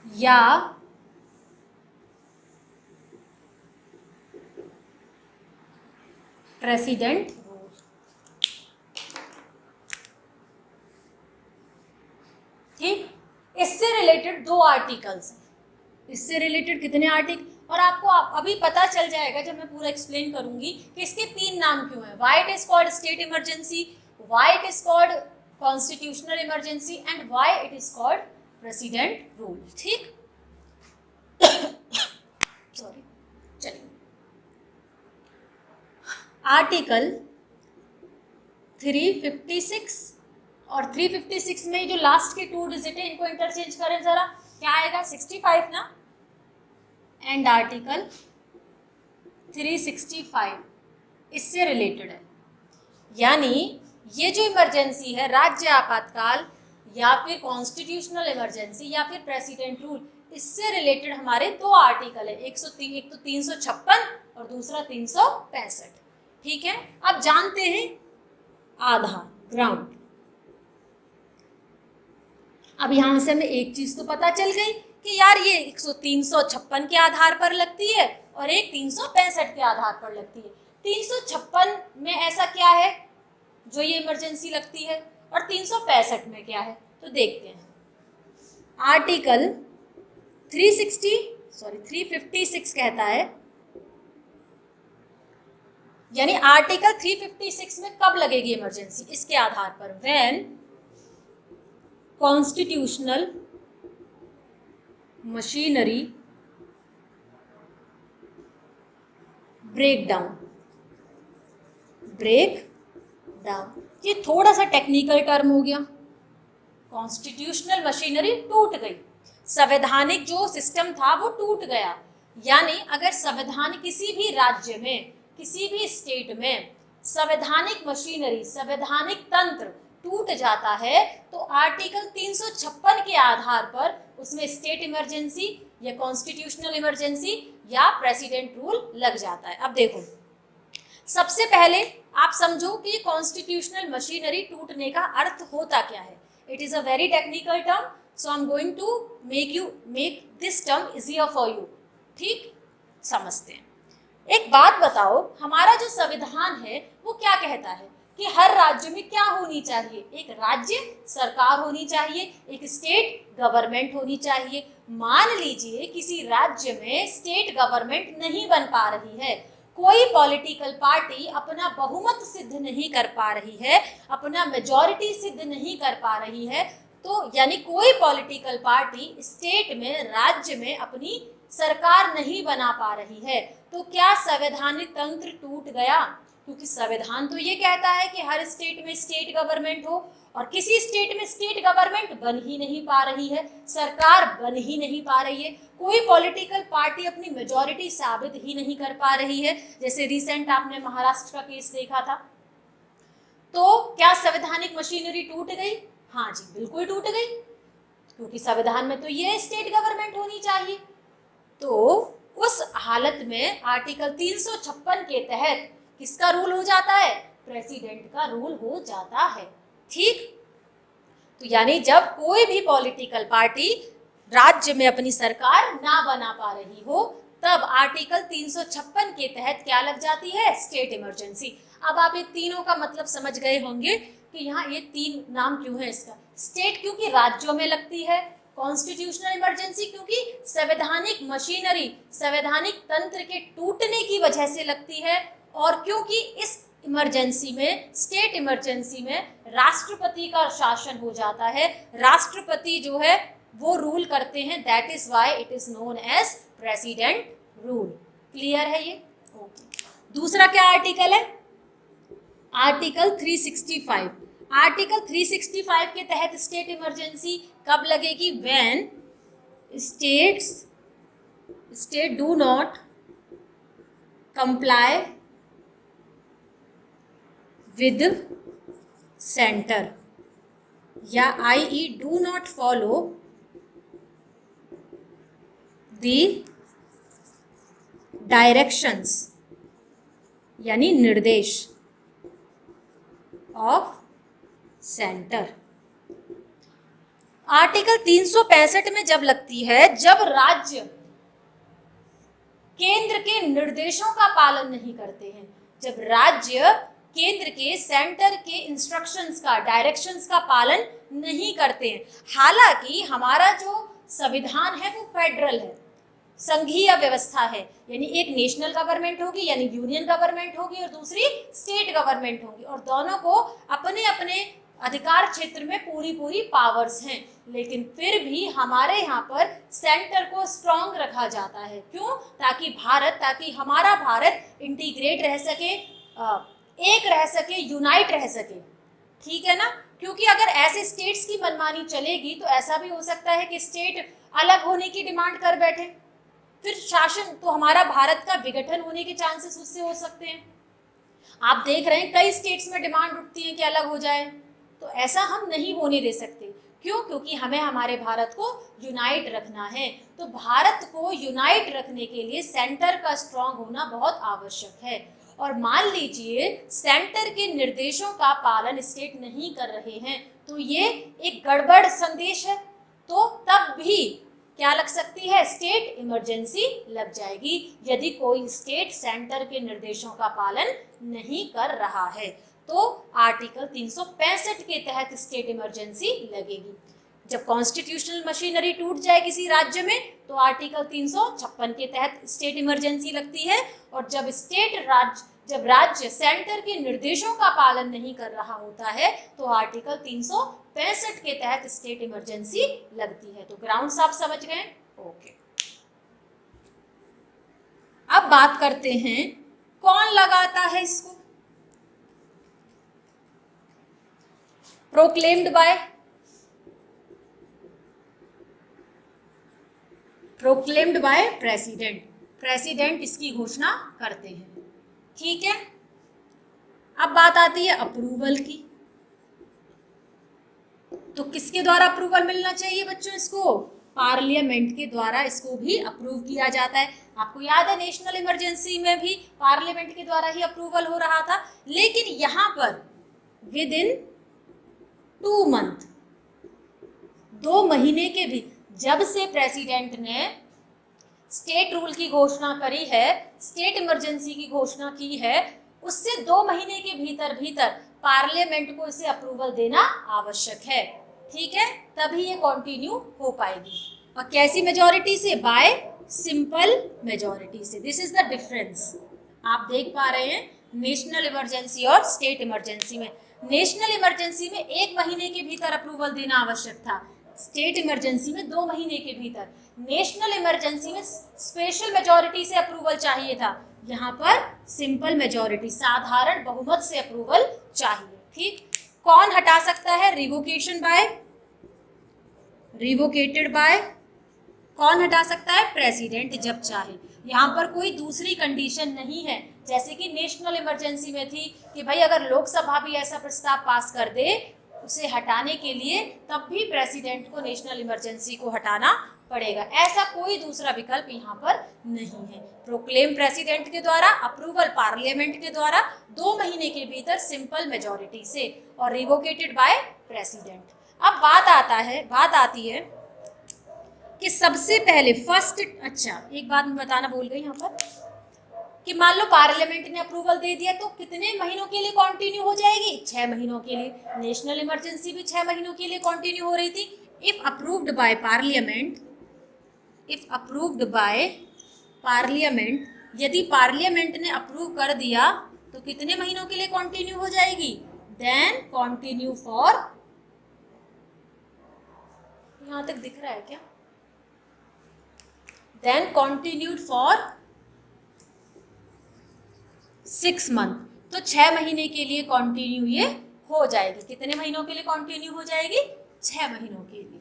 या प्रेसिडेंट रूल। ठीक, इससे रिलेटेड 2 आर्टिकल्स हैं। इससे रिलेटेड कितने आर्टिकल, और आपको अभी पता चल जाएगा जब मैं पूरा एक्सप्लेन करूंगी कि इसके 3 नाम क्यों हैं। Why it is called state emergency, why it is called constitutional emergency and why it is called president rule. ठीक, सॉरी, चलिए। आर्टिकल 356 और 356 में जो लास्ट के 2 डिजिट है इनको इंटरचेंज करें जरा, क्या आएगा? 65 ना। एंड आर्टिकल 365 इससे रिलेटेड है, यानी ये जो इमरजेंसी है, राज्य आपातकाल या फिर कॉन्स्टिट्यूशनल इमरजेंसी या फिर प्रेसिडेंट रूल, इससे रिलेटेड हमारे 2 आर्टिकल है। 103, एक तो 356 और दूसरा 365। ठीक है, अब जानते हैं आधार, ग्राउंड। अब यहां से हमें एक चीज तो पता चल गई कि यार ये 356 के आधार पर लगती है और एक 365 के आधार पर लगती है। 356 में ऐसा क्या है जो ये इमरजेंसी लगती है और 365 में क्या है, तो देखते हैं। आर्टिकल 356 कहता है, यानी आर्टिकल 356 में कब लगेगी इमरजेंसी? इसके आधार पर, when constitutional machinery break down. ये थोड़ा सा टेक्निकल टर्म हो गया। कॉन्स्टिट्यूशनल मशीनरी टूट गई, संवैधानिक जो सिस्टम था वो टूट गया। यानी अगर संविधान किसी भी राज्य में, किसी भी स्टेट में संवैधानिक मशीनरी, संवैधानिक तंत्र टूट जाता है तो आर्टिकल 356 के आधार पर उसमें स्टेट इमरजेंसी या कॉन्स्टिट्यूशनल इमरजेंसी या प्रेसिडेंट रूल लग जाता है। अब देखो, सबसे पहले आप समझो कि कॉन्स्टिट्यूशनल मशीनरी टूटने का अर्थ होता क्या है। It is a very technical term, so I am going to make this term easier for you. ठीक, समझते हैं। एक बात बताओ, हमारा जो संविधान है वो क्या कहता है कि हर राज्य में क्या होनी चाहिए? एक राज्य सरकार होनी चाहिए, एक स्टेट गवर्नमेंट होनी चाहिए। मान लीजिए किसी राज्य में स्टेट गवर्नमेंट नहीं बन पा रही है, कोई पॉलिटिकल पार्टी अपना बहुमत सिद्ध नहीं कर पा रही है, अपना मेजॉरिटी सिद्ध नहीं कर पा रही है, तो यानी कोई पॉलिटिकल पार्टी स्टेट में, राज्य में अपनी सरकार नहीं बना पा रही है, तो क्या संवैधानिक तंत्र टूट गया? क्योंकि संविधान तो ये कहता है कि हर स्टेट में स्टेट गवर्नमेंट हो, और किसी स्टेट में स्टेट गवर्नमेंट बन ही नहीं पा रही है, सरकार बन ही नहीं पा रही है, कोई पॉलिटिकल पार्टी अपनी मेजॉरिटी साबित ही नहीं कर पा रही है। जैसे रिसेंट आपने महाराष्ट्र का केस देखा था। तो क्या संवैधानिक मशीनरी टूट गई? हाँ जी, बिल्कुल टूट गई, क्योंकि संविधान में तो ये स्टेट गवर्नमेंट होनी चाहिए। तो उस हालत में आर्टिकल 356 के तहत किसका रूल हो जाता है? प्रेसिडेंट का रूल हो जाता है। ठीक, तो यानी जब कोई भी पॉलिटिकल पार्टी राज्य में अपनी सरकार ना बना पा रही हो, तब आर्टिकल 356 के तहत क्या लग जाती है, स्टेट इमरजेंसी। अब आप ये तीनों का मतलब समझ गए होंगे कि यहाँ ये तीन नाम क्यों है इसका। स्टेट क्योंकि राज्यों में लगती है, कॉन्स्टिट्यूशनल इमरजेंसी क्योंकि संवैधानिक मशीनरी, संवैधानिक तंत्र के टूटने की वजह से लगती है, और क्योंकि इस इमरजेंसी में, स्टेट इमरजेंसी में राष्ट्रपति का शासन हो जाता है, राष्ट्रपति जो है वो रूल करते हैं, that is why it is known as president rule. Clear है ये? ओके। दूसरा क्या आर्टिकल है, आर्टिकल 365। आर्टिकल 365 के तहत स्टेट इमरजेंसी कब लगेगी, when state do not comply with centre, या i.e. Do not follow the directions, यानी निर्देश ऑफ सेंटर। आर्टिकल 365 में जब लगती है, जब राज्य केंद्र के निर्देशों का पालन नहीं करते हैं, जब राज्य केंद्र के, सेंटर के इंस्ट्रक्शंस का, डायरेक्शंस का पालन नहीं करते हैं। हालांकि हमारा जो संविधान है वो फेडरल है, संघीय व्यवस्था है, यानी एक नेशनल गवर्नमेंट होगी, यानी यूनियन गवर्नमेंट होगी, और दूसरी स्टेट गवर्नमेंट होगी, और दोनों को अपने अपने अधिकार क्षेत्र में पूरी पूरी पावर्स हैं। लेकिन फिर भी हमारे यहाँ पर सेंटर को स्ट्रांग रखा जाता है। क्यों? ताकि हमारा भारत इंटीग्रेट रह सके, एक रह सके, यूनाइट रह सके। ठीक है ना? क्योंकि अगर ऐसे स्टेट्स की मनमानी चलेगी तो ऐसा भी हो सकता है कि स्टेट अलग होने की डिमांड कर बैठे, फिर शासन तो हमारा भारत का विघटन होने के चांसेस उससे हो सकते हैं। आप देख रहे हैं कई स्टेट्स में डिमांड उठती है कि अलग हो जाए, तो ऐसा हम नहीं होने दे सकते। क्यों? क्योंकि हमें हमारे भारत को यूनाइट रखना है। तो भारत को यूनाइट रखने के लिए सेंटर का स्ट्रांग होना बहुत आवश्यक है। और मान लीजिए सेंटर के निर्देशों का पालन स्टेट नहीं कर रहे हैं, तो ये एक गड़बड़ संदेश है, तो तब भी क्या लग सकती है, स्टेट इमरजेंसी लग जाएगी, यदि कोई स्टेट सेंटर के निर्देशों का पालन नहीं कर रहा है। तो आर्टिकल 365 के तहत स्टेट इमरजेंसी लगेगी। जब कॉन्स्टिट्यूशनल मशीनरी टूट जाए किसी राज्य में, तो आर्टिकल 356 के तहत स्टेट इमरजेंसी लगती है। और जब राज्य सेंटर के निर्देशों का पालन नहीं कर रहा होता है, तो आर्टिकल 365 के तहत स्टेट इमरजेंसी लगती है। तो ग्राउंड्स आप समझ गए? ओके। अब बात करते हैं कौन लगाता है इसको। Proclaimed by president. प्रेसिडेंट इसकी घोषणा करते हैं। ठीक है। अब बात आती है अप्रूवल की। तो किसके द्वारा अप्रूवल मिलना चाहिए बच्चों इसको? पार्लियामेंट के द्वारा इसको भी अप्रूव किया जाता है। आपको याद है नेशनल इमरजेंसी में भी पार्लियामेंट के द्वारा ही अप्रूवल हो रहा था, लेकिन यहाँ पर विद इन 2 मंथ, 2 महीने के भी, जब से प्रेसिडेंट ने स्टेट रूल की घोषणा करी है, स्टेट इमरजेंसी की घोषणा की है, उससे 2 महीने के भीतर पार्लियामेंट को इसे अप्रूवल देना आवश्यक है। ठीक है, तभी ये कंटिन्यू हो पाएगी। और कैसी मेजॉरिटी से? बाय सिंपल मेजॉरिटी से। This is the difference. आप देख पा रहे हैं नेशनल इमरजेंसी और स्टेट इमरजेंसी में। नेशनल इमरजेंसी में 1 महीने के भीतर अप्रूवल देना आवश्यक था, स्टेट इमरजेंसी में 2 महीने के भीतर। नेशनल इमरजेंसी में स्पेशल मेजॉरिटी से अप्रूवल चाहिए था, यहाँ पर सिंपल मेजॉरिटी, साधारण बहुमत से अप्रूवल चाहिए। ठीक। कौन हटा सकता है? रिवोकेटेड बाय कौन हटा सकता है? प्रेसिडेंट जब चाहे। यहाँ पर कोई दूसरी कंडीशन नहीं है, जैसे कि नेशनल इमरजेंसी में थी कि भाई अगर लोकसभा भी ऐसा प्रस्ताव पास कर दे उसे हटाने के लिए, तब भी प्रेसिडेंट को नेशनल इमरजेंसी को हटाना पड़ेगा। ऐसा कोई दूसरा विकल्प यहाँ पर नहीं है। प्रोक्लेम प्रेसिडेंट के द्वारा, अप्रूवल पार्लियामेंट के द्वारा, 2 महीने के भीतर सिंपल मेजॉरिटी से, और रिवोकेटेड बाय प्रेसिडेंट। अब बात आती है कि सबसे पहले फर्स्ट, अच्छा एक बात मैं बताना भूल गई यहाँ पर, कि मान लो पार्लियामेंट ने अप्रूवल दे दिया तो कितने महीनों के लिए कंटिन्यू हो जाएगी? 6 महीनों के लिए। नेशनल इमरजेंसी भी 6 महीनों के लिए कंटिन्यू हो रही थी। If approved by parliament, if approved by parliament, यदि पार्लियामेंट ने अप्रूव कर दिया तो कितने महीनों के लिए कंटिन्यू हो जाएगी? देन कंटिन्यू फॉर, यहां तक दिख रहा है क्या? देन कंटिन्यूड फॉर 6 मंथ, तो 6 महीने के लिए कंटिन्यू ये हो जाएगी। कितने महीनों के लिए कंटिन्यू हो जाएगी? 6 महीनों के लिए।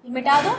ये मिटा दो।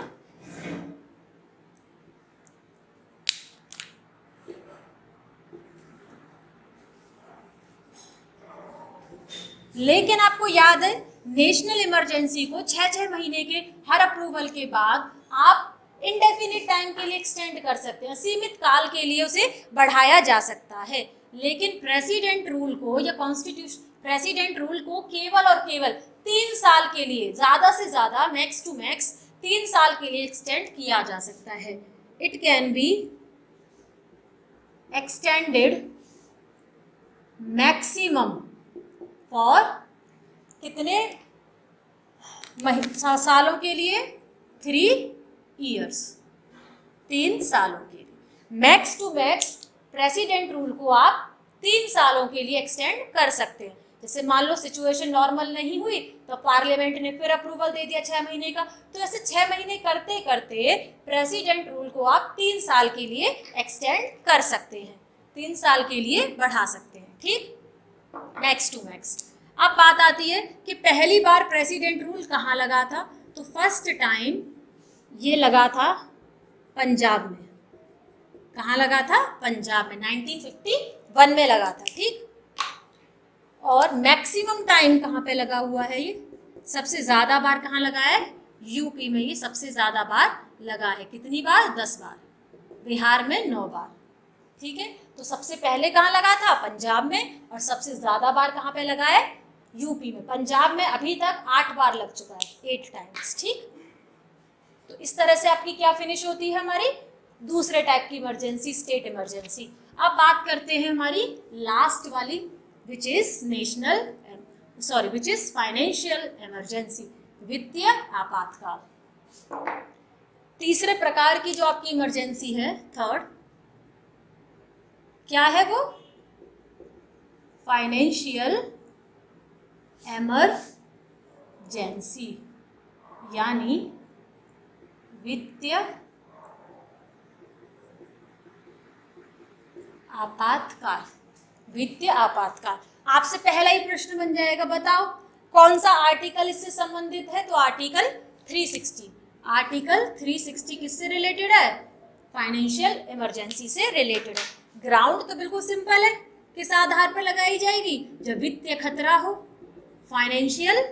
लेकिन आपको याद है नेशनल इमरजेंसी को 6-6 महीने के हर अप्रूवल के बाद आप इंडेफिनिट टाइम के लिए एक्सटेंड कर सकते हैं, सीमित काल के लिए उसे बढ़ाया जा सकता है। लेकिन प्रेसिडेंट रूल को या कॉन्स्टिट्यूशन, प्रेसिडेंट रूल को केवल और केवल 3 साल के लिए, ज़्यादा से ज़्यादा मैक्स टू मैक्स 3 साल के लिए एक्सटेंड किया जा सकता है। It can be extended maximum for कितने सालों के लिए? 3 ईयर्स, 3 सालों के लिए। Max to max president rule को आप 3 सालों के लिए एक्सटेंड कर सकते हैं। जैसे मान लो सिचुएशन नॉर्मल नहीं हुई तो पार्लियामेंट ने फिर अप्रूवल दे दिया 6 महीने का, तो ऐसे 6 महीने करते करते प्रेसिडेंट रूल को आप 3 साल के लिए एक्सटेंड कर सकते हैं, 3 साल के लिए बढ़ा सकते हैं। ठीक, मैक्स टू मैक्स। अब बात आती है कि पहली बार प्रेसिडेंट रूल कहाँ लगा था? तो फर्स्ट टाइम ये लगा था पंजाब में। कहाँ लगा था? पंजाब में, 1951 में लगा था। ठीक, और मैक्सिमम टाइम कहाँ पे लगा हुआ है? ये सबसे ज़्यादा बार कहाँ लगा है? यूपी में ये सबसे ज़्यादा बार लगा है। कितनी बार? 10 बार। बिहार में 9 बार। ठीक है, तो सबसे पहले कहाँ लगा था? पंजाब में। और सबसे ज़्यादा बार कहाँ पे लगा है? यूपी में। पंजाब में अभी तक 8 बार लग चुका है, 8 टाइम्स। ठीक, तो इस तरह से आपकी क्या फिनिश होती है? हमारी दूसरे टाइप की इमरजेंसी, स्टेट इमरजेंसी। अब बात करते हैं हमारी लास्ट वाली, विच इज फाइनेंशियल इमरजेंसी, वित्तीय आपातकाल। तीसरे प्रकार की जो आपकी इमरजेंसी है, थर्ड, क्या है वो? फाइनेंशियल इमरजेंसी, यानी वित्तीय आपातकाल। वित्तीय आपातकाल। आपसे पहला ही प्रश्न बन जाएगा, बताओ कौन सा आर्टिकल इससे संबंधित है? तो आर्टिकल 360। आर्टिकल 360 किससे रिलेटेड है? फाइनेंशियल इमरजेंसी से रिलेटेड है। ग्राउंड तो बिल्कुल सिंपल है, किस आधार पर लगाई जाएगी? जब वित्तीय खतरा हो, फाइनेंशियल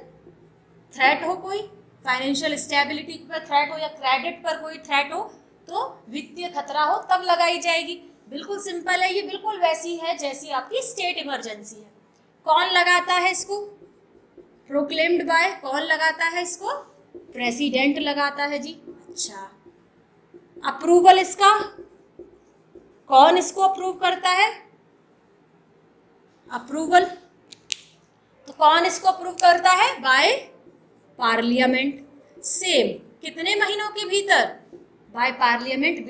थ्रेट हो, कोई फाइनेंशियल स्टेबिलिटी पर थ्रेट हो या क्रेडिट पर कोई थ्रेट हो, तो वित्तीय खतरा हो तब लगाई जाएगी। बिल्कुल सिंपल है, ये बिल्कुल वैसी है जैसी आपकी स्टेट इमरजेंसी है। कौन लगाता है इसको? प्रोक्लेम्ड बाय, कौन लगाता है इसको? प्रेसिडेंट लगाता है जी। अच्छा, अप्रूवल इसका कौन इसको अप्रूव करता है? अप्रूवल तो कौन इसको अप्रूव करता है? By parliament. सेम, कितने महीनों के भीतर? By parliament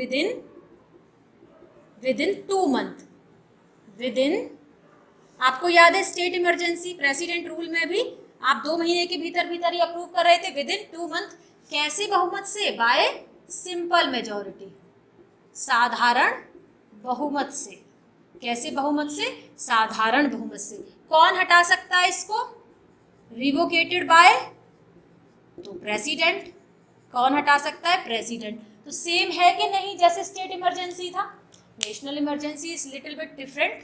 within 2 month. Within, आपको याद है स्टेट इमरजेंसी प्रेसिडेंट रूल में भी आप 2 महीने के भीतर भीतर ही अप्रूव कर रहे थे, विदिन 2 मंथ। कैसे बहुमत से? बाय सिंपल मेजॉरिटी, साधारण बहुमत से। कैसे बहुमत से? साधारण बहुमत से। कौन हटा सकता है इसको? रिवोकेटेड बाय, तो प्रेसिडेंट। कौन हटा सकता है? प्रेसिडेंट। तो सेम है कि नहीं जैसे स्टेट इमरजेंसी था? National emergency is little bit different.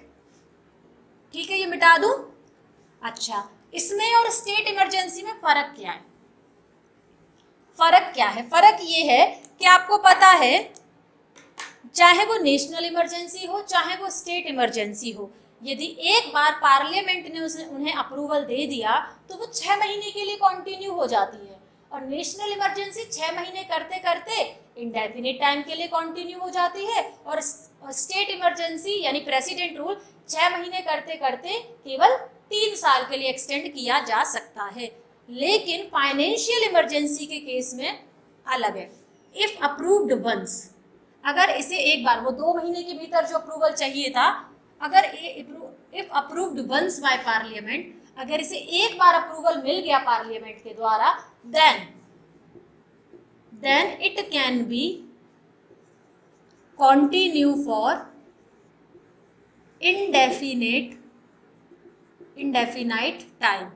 ठीक है, ये मिटा दूं। अच्छा, इसमें और स्टेट इमरजेंसी में फर्क क्या है? फर्क क्या है? फर्क ये है कि आपको पता है, चाहे वो नेशनल इमरजेंसी हो चाहे वो स्टेट इमरजेंसी हो, यदि एक बार पार्लियामेंट ने उन्हें अप्रूवल दे दिया तो वो 6 महीने के लिए कंटिन्यू हो जाती है। और नेशनल इमरजेंसी 6 महीने करते करते इंडेफिनिट टाइम के लिए कंटिन्यू हो जाती है, और स्टेट इमरजेंसी यानी प्रेसिडेंट रूल 6 महीने करते करते केवल 3 साल के लिए एक्सटेंड किया जा सकता है। लेकिन फाइनेंशियल इमरजेंसी के केस में अलग है। इफ अप्रूव्ड वंस, अगर इसे एक बार, वो 2 महीने के भीतर जो अप्रूवल चाहिए था, अगर if approved once by parliament, अगर इसे एक बार अप्रूवल मिल गया पार्लियामेंट के द्वारा, then it can be continue for indefinite time.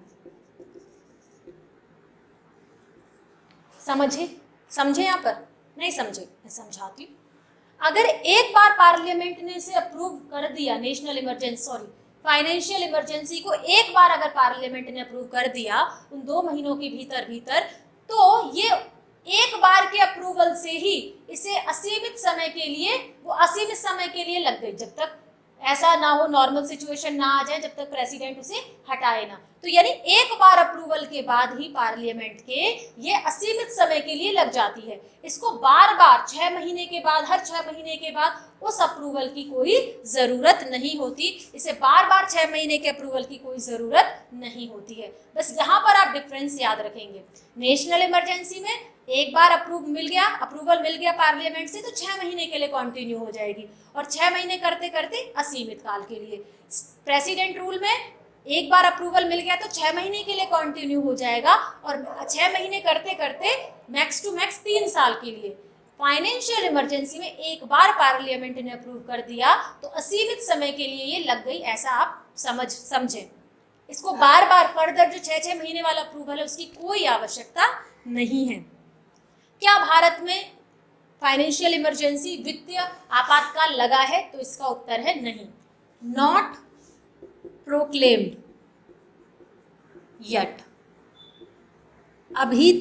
समझे यहाँ पर? नहीं समझे? मैं समझाती हूँ। अगर एक बार पार्लियामेंट ने इसे अप्रूव कर दिया, नेशनल इमरजेंसी फाइनेंशियल इमरजेंसी को एक बार अगर पार्लियामेंट ने अप्रूव कर दिया उन 2 महीनों के भीतर, तो ये एक बार के अप्रूवल से ही इसे असीमित समय के लिए लग गई, जब तक ऐसा ना हो, नॉर्मल सिचुएशन ना आ जाए, जब तक प्रेसिडेंट उसे हटाए ना। तो यानी एक बार अप्रूवल के बाद ही पार्लियामेंट के ये असीमित समय के लिए लग जाती है। इसको बार बार 6 महीने के बाद, हर 6 महीने के बाद उस अप्रूवल की कोई ज़रूरत नहीं होती। इसे बार बार 6 महीने के अप्रूवल की कोई ज़रूरत नहीं होती है। बस यहाँ पर आप डिफरेंस याद रखेंगे। नेशनल इमरजेंसी में एक बार अप्रूवल मिल गया पार्लियामेंट से, तो 6 महीने के लिए कंटिन्यू हो जाएगी, और 6 महीने करते करते असीमित काल के लिए। प्रेसिडेंट रूल में एक बार अप्रूवल मिल गया तो 6 महीने के लिए कंटिन्यू हो जाएगा, और 6 महीने करते करते मैक्स टू मैक्स 3 साल के लिए। फाइनेंशियल इमरजेंसी में एक बार पार्लियामेंट ने अप्रूव कर दिया तो असीमित समय के लिए ये लग गई, ऐसा आप समझें। इसको बार बार फर्दर जो 6 महीने वाला अप्रूवल है उसकी कोई आवश्यकता नहीं है। क्या भारत में फाइनेंशियल इमरजेंसी, वित्तीय आपातकाल लगा है? तो इसका उत्तर है नहीं। Not proclaimed yet. अभी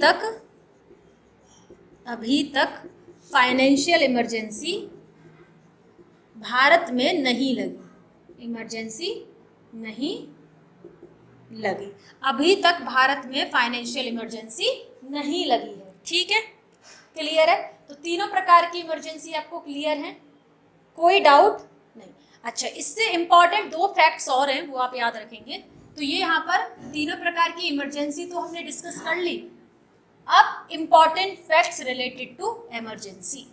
तक फाइनेंशियल इमरजेंसी भारत में नहीं लगी, इमरजेंसी नहीं लगी। अभी तक भारत में फाइनेंशियल इमरजेंसी नहीं लगी है। ठीक है, क्लियर है? तो तीनों प्रकार की इमरजेंसी आपको क्लियर है, कोई डाउट नहीं। अच्छा, इससे इंपॉर्टेंट 2 फैक्ट्स और हैं, वो आप याद रखेंगे। तो ये यहाँ पर तीनों प्रकार की इमरजेंसी तो हमने डिस्कस कर ली। अब important facts related to emergency,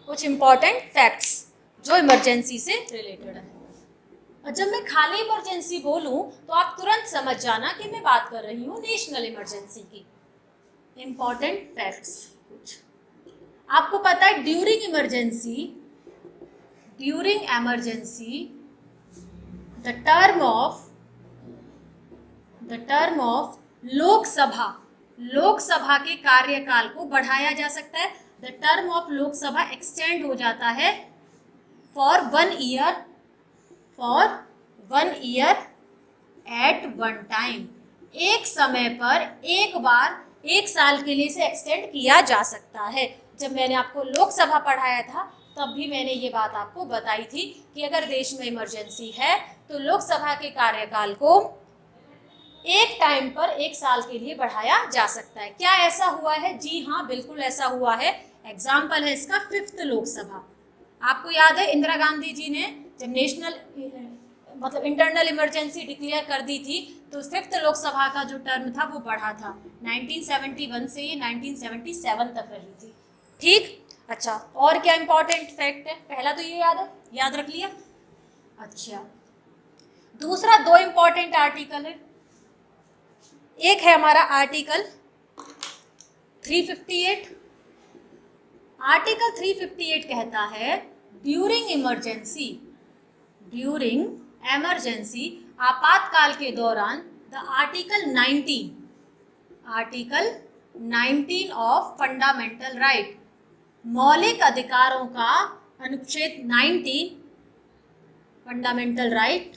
कुछ इंपॉर्टेंट फैक्ट्स जो इमरजेंसी से रिलेटेड है। और जब मैं खाली इमरजेंसी बोलूं तो आप तुरंत समझ जाना कि मैं बात कर रही हूँ नेशनल इमरजेंसी की। इंपॉर्टेंट फैक्ट्स कुछ आपको पता है, during emergency the term of Lok Sabha के कार्यकाल को बढ़ाया जा सकता है। The term of Lok Sabha extend हो जाता है for 1 year at one time. एक समय पर एक बार 1 साल के लिए इसे एक्सटेंड किया जा सकता है। जब मैंने आपको लोकसभा पढ़ाया था तब भी मैंने ये बात आपको बताई थी कि अगर देश में इमरजेंसी है तो लोकसभा के कार्यकाल को एक टाइम पर 1 साल के लिए बढ़ाया जा सकता है। क्या ऐसा हुआ है? जी हाँ, बिल्कुल ऐसा हुआ है। एग्जाम्पल है इसका 5th लोकसभा। आपको याद है इंदिरा गांधी जी ने जब इंटरनल इमरजेंसी डिक्लेयर कर दी थी तो 5th लोकसभा का जो टर्म था वो बढ़ा था। 1971 से ये 1977 तक रही थी। ठीक, अच्छा, और क्या इंपॉर्टेंट फैक्ट है? पहला तो ये याद रख लिया। अच्छा, दूसरा 2 इंपॉर्टेंट आर्टिकल है। एक है हमारा आर्टिकल 358। आर्टिकल 358 कहता है ड्यूरिंग इमरजेंसी आपातकाल के दौरान the article 19 of fundamental right, मौलिक अधिकारों का अनुच्छेद 19 फंडामेंटल राइट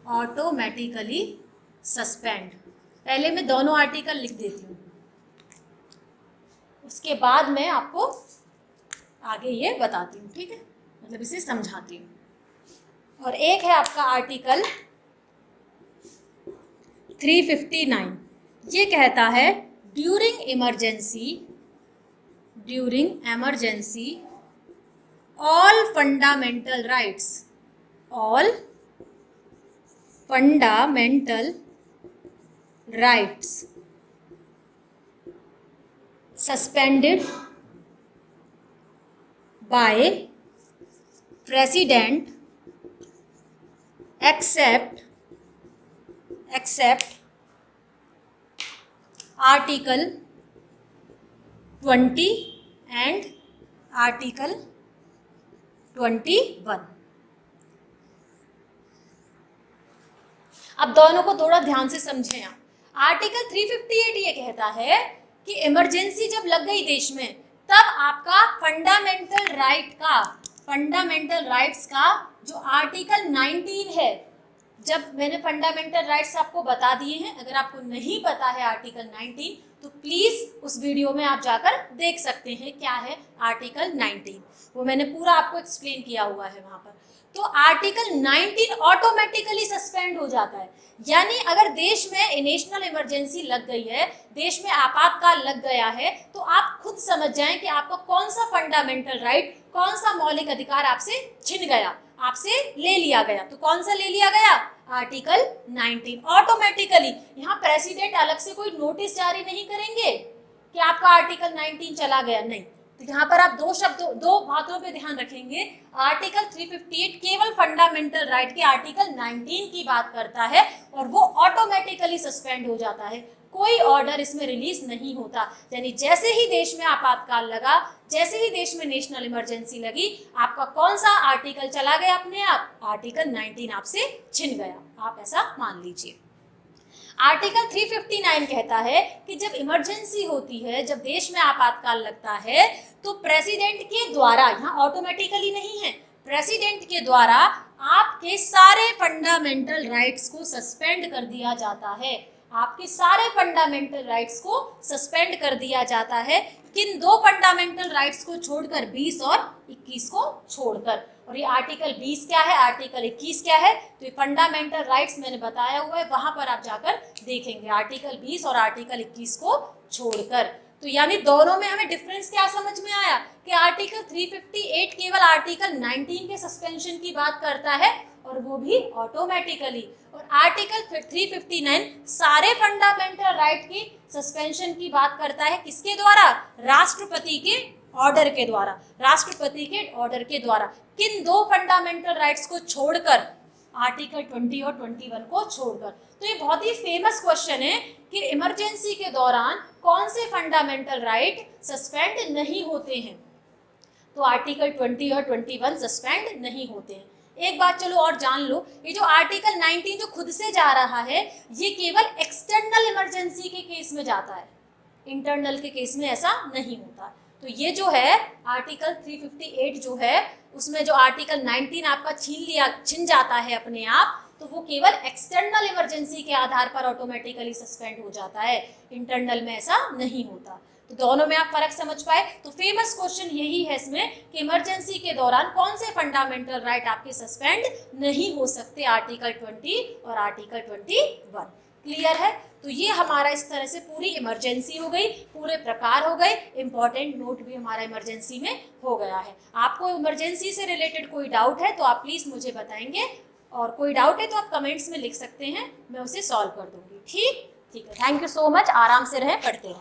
ऑटोमेटिकली सस्पेंड। पहले मैं दोनों आर्टिकल लिख देती हूँ, उसके बाद मैं आपको आगे ये बताती हूँ। ठीक है, मतलब इसे समझाती हूँ। और एक है आपका आर्टिकल 359 ये कहता है during emergency all fundamental rights suspended by president except Article 20 and Article 21। अब दोनों को थोड़ा ध्यान से समझें आप। आर्टिकल 358 ये कहता है कि इमरजेंसी जब लग गई देश में तब आपका फंडामेंटल राइट्स का जो आर्टिकल 19 है, जब मैंने फंडामेंटल राइट्स आपको बता दिए हैं, अगर आपको नहीं पता है आर्टिकल 19 तो प्लीज उस वीडियो में आप जाकर देख सकते हैं क्या है आर्टिकल 19, वो मैंने पूरा आपको एक्सप्लेन किया हुआ है वहां पर। तो आर्टिकल 19 ऑटोमेटिकली सस्पेंड हो जाता है, यानी अगर देश में नेशनल इमरजेंसी लग गई है, देश में आपातकाल लग गया है, तो आप खुद समझ जाएं कि आपका कौन सा फंडामेंटल राइट, कौन सा मौलिक अधिकार आपसे छिन गया, आपसे ले लिया गया। तो कौन सा ले लिया गया? Article 19 automatically. यहाँ प्रेसिडेंट अलग से कोई नोटिस जारी नहीं करेंगे कि आपका आर्टिकल 19 चला गया, नहीं। तो यहाँ पर आप दो बातों पे ध्यान रखेंगे। आर्टिकल 358 केवल फंडामेंटल राइट के आर्टिकल 19 की बात करता है और वो ऑटोमेटिकली सस्पेंड हो जाता है, कोई ऑर्डर इसमें रिलीज नहीं होता। यानी जैसे ही देश में आपातकाल लगा, जैसे ही देश में नेशनल इमरजेंसी लगी, आपका कौन सा आर्टिकल चला गया अपने आप? आर्टिकल 19 आपसे छिन गया, आप ऐसा मान लीजिए। आर्टिकल 359 कहता है कि जब इमरजेंसी होती है, जब देश में आपातकाल लगता है, तो प्रेसिडेंट के द्वारा, यहाँ ऑटोमेटिकली नहीं है, प्रेसिडेंट के द्वारा आपके सारे फंडामेंटल राइट्स को सस्पेंड कर दिया जाता है। आपके सारे फंडामेंटल राइट्स को सस्पेंड कर दिया जाता है। किन दो फंडामेंटल राइट्स को छोड़कर? 20 और 21 को छोड़कर। और ये आर्टिकल 20 क्या है, आर्टिकल 21 क्या है? तो ये फंडामेंटल राइट्स मैंने बताया हुआ है, वहां पर आप जाकर देखेंगे आर्टिकल 20 और आर्टिकल 21 को छोड़कर। तो यानी दोनों में हमें डिफरेंस क्या समझ में आया कि आर्टिकल 358 केवल आर्टिकल 19 के सस्पेंशन की बात करता है और वो भी ऑटोमेटिकली, और आर्टिकल 359 सारे फंडामेंटल राइट की सस्पेंशन की बात करता है। किसके द्वारा? राष्ट्रपति के ऑर्डर के द्वारा। राष्ट्रपति के ऑर्डर के द्वारा किन दो फंडामेंटल राइट्स को छोड़कर? आर्टिकल 20 और 21 को छोड़कर। तो ये बहुत ही फेमस क्वेश्चन है कि इमरजेंसी के दौरान कौन से फंडामेंटल राइट सस्पेंड नहीं होते हैं? तो आर्टिकल 20 और 21 सस्पेंड नहीं होते हैं। एक बात चलो और जान लो, ये जो आर्टिकल 19 जो खुद से जा रहा है, ये केवल एक्सटर्नल इमरजेंसी के केस में जाता है, इंटरनल के केस में ऐसा नहीं होता। तो ये जो है आर्टिकल 358 जो है, उसमें जो आर्टिकल 19 आपका छिन जाता है अपने आप, तो वो केवल एक्सटर्नल इमरजेंसी के आधार पर ऑटोमेटिकली सस्पेंड हो जाता है, इंटरनल में ऐसा नहीं होता। तो दोनों में आप फर्क समझ पाए। तो फेमस क्वेश्चन यही है इसमें कि इमरजेंसी के दौरान कौन से फंडामेंटल राइट आपके सस्पेंड नहीं हो सकते? आर्टिकल 20 और आर्टिकल 21। क्लियर है? तो ये हमारा इस तरह से पूरी इमरजेंसी हो गई, पूरे प्रकार हो गए, इंपॉर्टेंट नोट भी हमारा इमरजेंसी में हो गया है। आपको इमरजेंसी से रिलेटेड कोई डाउट है तो आप प्लीज़ मुझे बताएंगे, और कोई डाउट है तो आप कमेंट्स में लिख सकते हैं, मैं उसे सॉल्व कर दूंगी। ठीक है, थैंक यू सो मच। आराम से रहें, पढ़ते रहें।